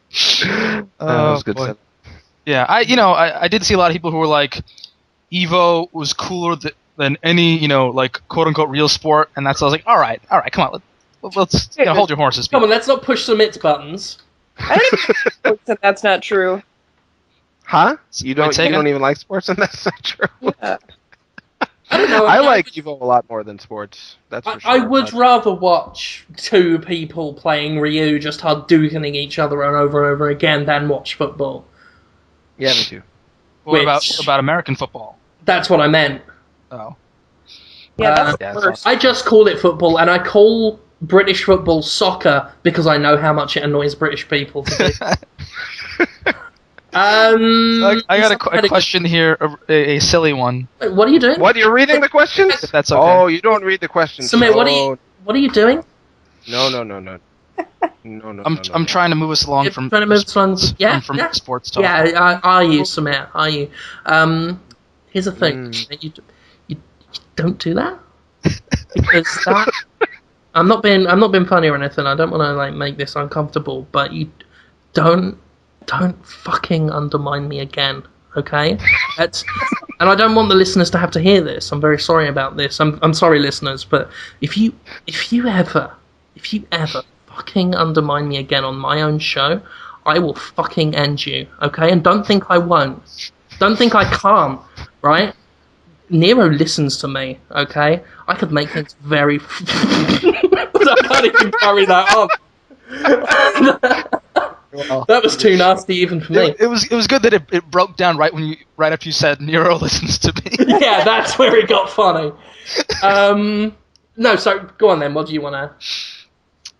That was good stuff. Yeah, I did see a lot of people who were like, Evo was cooler than any, like, quote-unquote real sport, and that's, I was like, all right, come on, let's hold your horses. Come on, let's not push some buttons. I don't even think that's not true. Huh? You don't even like sports, and that's not true? Yeah. I don't know. I like Evo a lot more than sports, that's for sure. I would rather watch two people playing Ryu just Hadoukening each other over and over again than watch football. Yeah, me too. What about American football? That's what I meant. Oh. Yeah, that's worse. I just call it football, and I call British football soccer because I know how much it annoys British people to do. I got a question here, a silly one. Wait, what are you doing? What, you're reading the questions? If that's okay. Oh, you don't read the questions. Samit, what are you doing? No. I'm trying to move us along from sports talk. Yeah, are you, Samit? Are you? Here's the thing. You don't do that because I'm not being funny or anything. I don't want to make this uncomfortable, but you don't fucking undermine me again, okay? And I don't want the listeners to have to hear this. I'm very sorry about this. I'm sorry, listeners, but if you ever fucking undermine me again on my own show, I will fucking end you, okay? And don't think I won't. Don't think I can't, right? Nero listens to me, okay? I could make things very... I can't even carry that on. Well, that was too nasty even for me. It was good that it broke down right after you said Nero listens to me. Yeah, that's where it got funny. No, so go on then. What do you want to...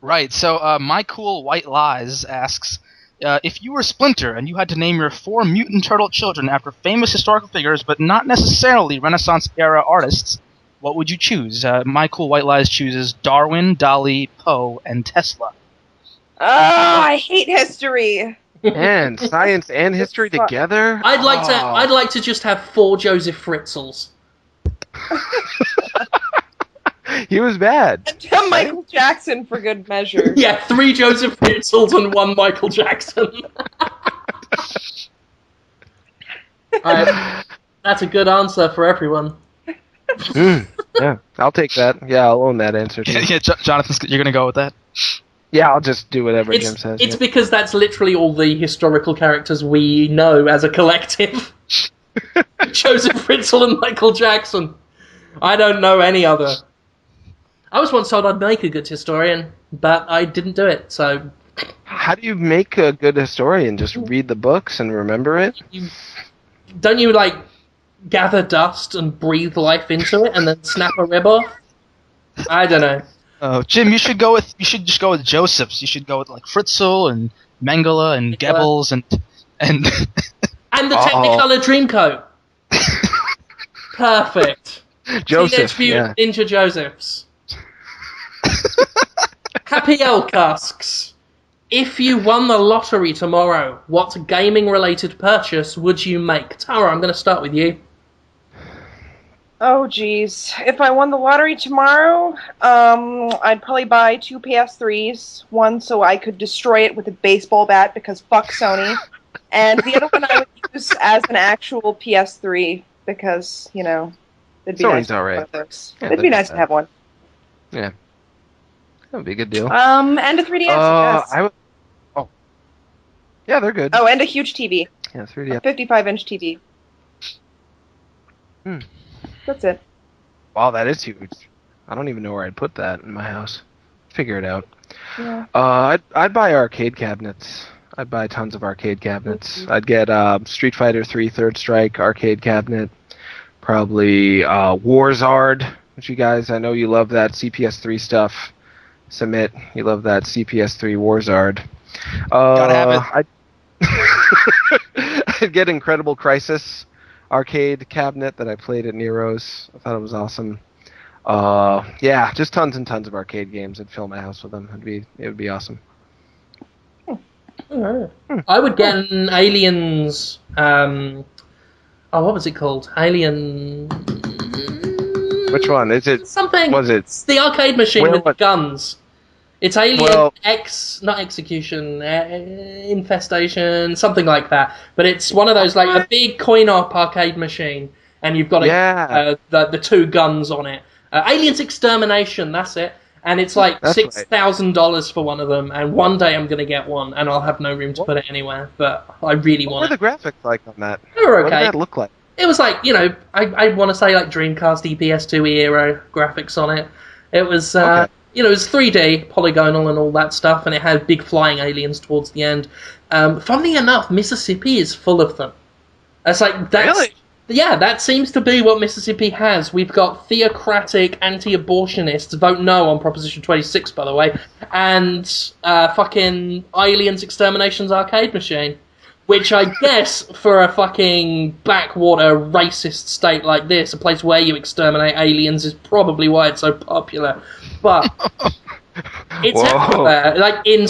Right, so My Cool White Lies asks... if you were Splinter and you had to name your 4 mutant turtle children after famous historical figures, but not necessarily Renaissance-era artists, what would you choose? My Cool White Lies chooses Darwin, Dali, Poe, and Tesla. Oh, I hate history. And science and history together? I'd like to just have 4 Joseph Fritzels. He was bad. And Michael Jackson for good measure. Yeah, 3 Joseph Fritzels and 1 Michael Jackson. That's a good answer for everyone. Yeah, I'll take that. Yeah, I'll own that answer too. Yeah, Jonathan, you're going to go with that? Yeah, I'll just do whatever Jim says. It's because that's literally all the historical characters we know as a collective. Joseph Fritzl and Michael Jackson. I don't know any other. I was once told I'd make a good historian, but I didn't do it, so... How do you make a good historian? Just read the books and remember it? Don't you, gather dust and breathe life into it and then snap a rib off? I don't know. Oh, Jim, you should just go with Joseph's. You should go with, Fritzl and Mengele and Goebbels and... And the Technicolor Dreamcoat. Perfect. Joseph, Ninja Josephs. Happy L Casks. If you won the lottery tomorrow, what gaming-related purchase would you make? Tara, I'm going to start with you. Oh, geez. If I won the lottery tomorrow, I'd probably buy 2 PS3s. One so I could destroy it with a baseball bat because fuck Sony. And the other one I would use as an actual PS3 because, it'd be Sony's nice to have alright. one of those. It'd be nice to have one. Yeah. That would be a good deal. And a 3DS, yes. Yeah, they're good. Oh, and a huge TV. Yeah, 3DS. A 55-inch TV. That's it. Wow, that is huge. I don't even know where I'd put that in my house. Figure it out. Yeah. I'd buy arcade cabinets. I'd buy tons of arcade cabinets. I'd get Street Fighter 3 Third Strike arcade cabinet. Probably Warzard, which you guys, I know you love that CPS3 stuff. Samit, you love that CPS3 Warzard. Gotta have it. I'd get Incredible Crisis arcade cabinet that I played at Nero's. I thought it was awesome. Yeah, just tons and tons of arcade games. I'd fill my house with them. It would be awesome. I would get an Aliens. What was it called? Alien. Which one is it? Something. Was it? It's the arcade machine with guns. It's Alien not Execution, Infestation, something like that. But it's one of those, like a big coin-op arcade machine, and you've got the two guns on it. Aliens Extermination, that's it. And it's like $6,000 for one of them, and one day I'm going to get one, and I'll have no room to put it anywhere, but I really want it. What were the graphics like on that? They were okay. What did that look like? It was like, I want to say like Dreamcast EPS2 era graphics on it. It was, it was 3D, polygonal and all that stuff, and it had big flying aliens towards the end. Funnily enough, Mississippi is full of them. It's like, really? Yeah, that seems to be what Mississippi has. We've got theocratic anti-abortionists vote no on Proposition 26, by the way, and fucking Aliens Extermination's arcade machine, which I guess for a fucking backwater racist state like this, a place where you exterminate aliens, is probably why it's so popular. But it's everywhere, like in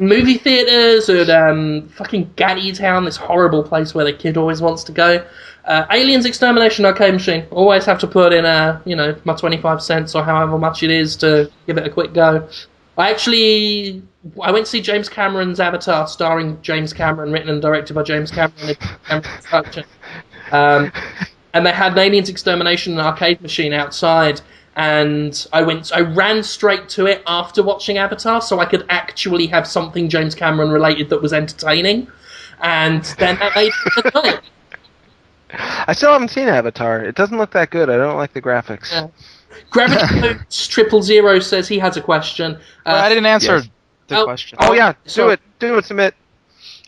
movie theaters and fucking Gaddy Town, this horrible place where the kid always wants to go. Aliens Extermination arcade machine. Always have to put in my 25 cents or however much it is to give it a quick go. I went to see James Cameron's Avatar, starring James Cameron, written and directed by James Cameron. And they had an Aliens Extermination arcade machine outside. And I ran straight to it after watching Avatar, so I could actually have something James Cameron related that was entertaining. And then that made it night. I still haven't seen Avatar. It doesn't look that good. I don't like the graphics. Yeah. Gravity Boots 000 says he has a question. I didn't answer the question. Oh yeah, do it, Submit.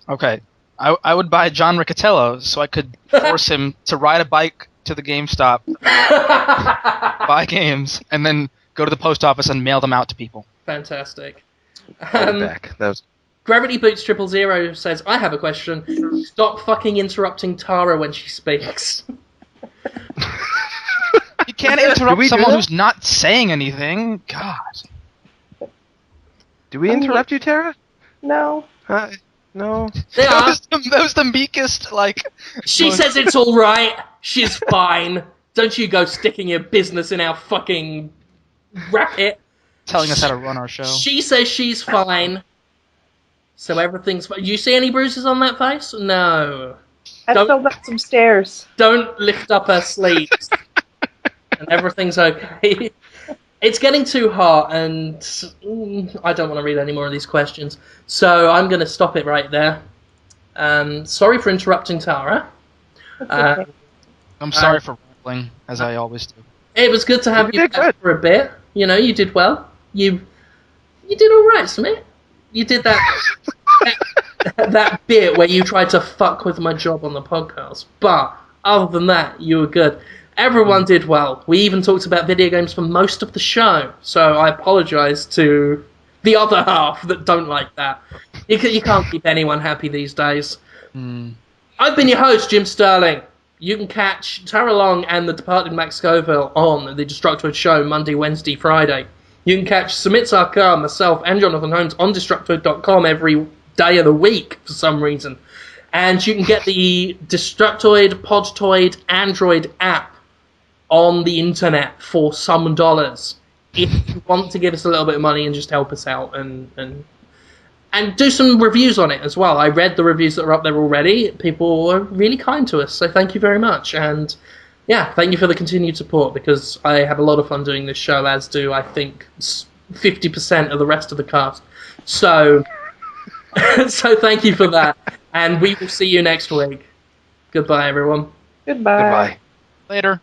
Okay, I would buy John Riccatello so I could force him to ride a bike to the GameStop, buy games, and then go to the post office and mail them out to people. Fantastic. That was... Gravity Boots 000 says, I have a question. Stop fucking interrupting Tara when she speaks. You can't interrupt someone who's not saying anything. God. Do we interrupt you, Tara? No. No. That was the meekest, like... She says it's alright. She's fine. Don't you go sticking your business in our fucking racket. Telling us how to run our show. She says she's fine. So everything's fine. Do you see any bruises on that face? No. I fell down some stairs. Don't lift up her sleeves. And everything's okay. It's getting too hot, and I don't want to read any more of these questions. So I'm going to stop it right there. Sorry for interrupting Tara. Okay. I'm sorry for rambling, as I always do. It was good to have you back for a bit. You did well. You did all right, Smith. You did that bit where you tried to fuck with my job on the podcast. But other than that, you were good. Everyone did well. We even talked about video games for most of the show. So I apologise to the other half that don't like that. You can't keep anyone happy these days. I've been your host, Jim Sterling. You can catch Tara Long and the departed Max Scoville on the Destructoid Show Monday, Wednesday, Friday. You can catch Samit Sarkar, myself, and Jonathan Holmes on Destructoid.com every day of the week for some reason. And you can get the Destructoid Podtoid Android app on the internet for some dollars. If you want to give us a little bit of money and just help us out and do some reviews on it as well. I read the reviews that are up there already. People were really kind to us, so thank you very much. And yeah, thank you for the continued support, because I have a lot of fun doing this show, as do, I think, 50% of the rest of the cast. So, so thank you for that. And we will see you next week. Goodbye, everyone. Goodbye. Goodbye. Later.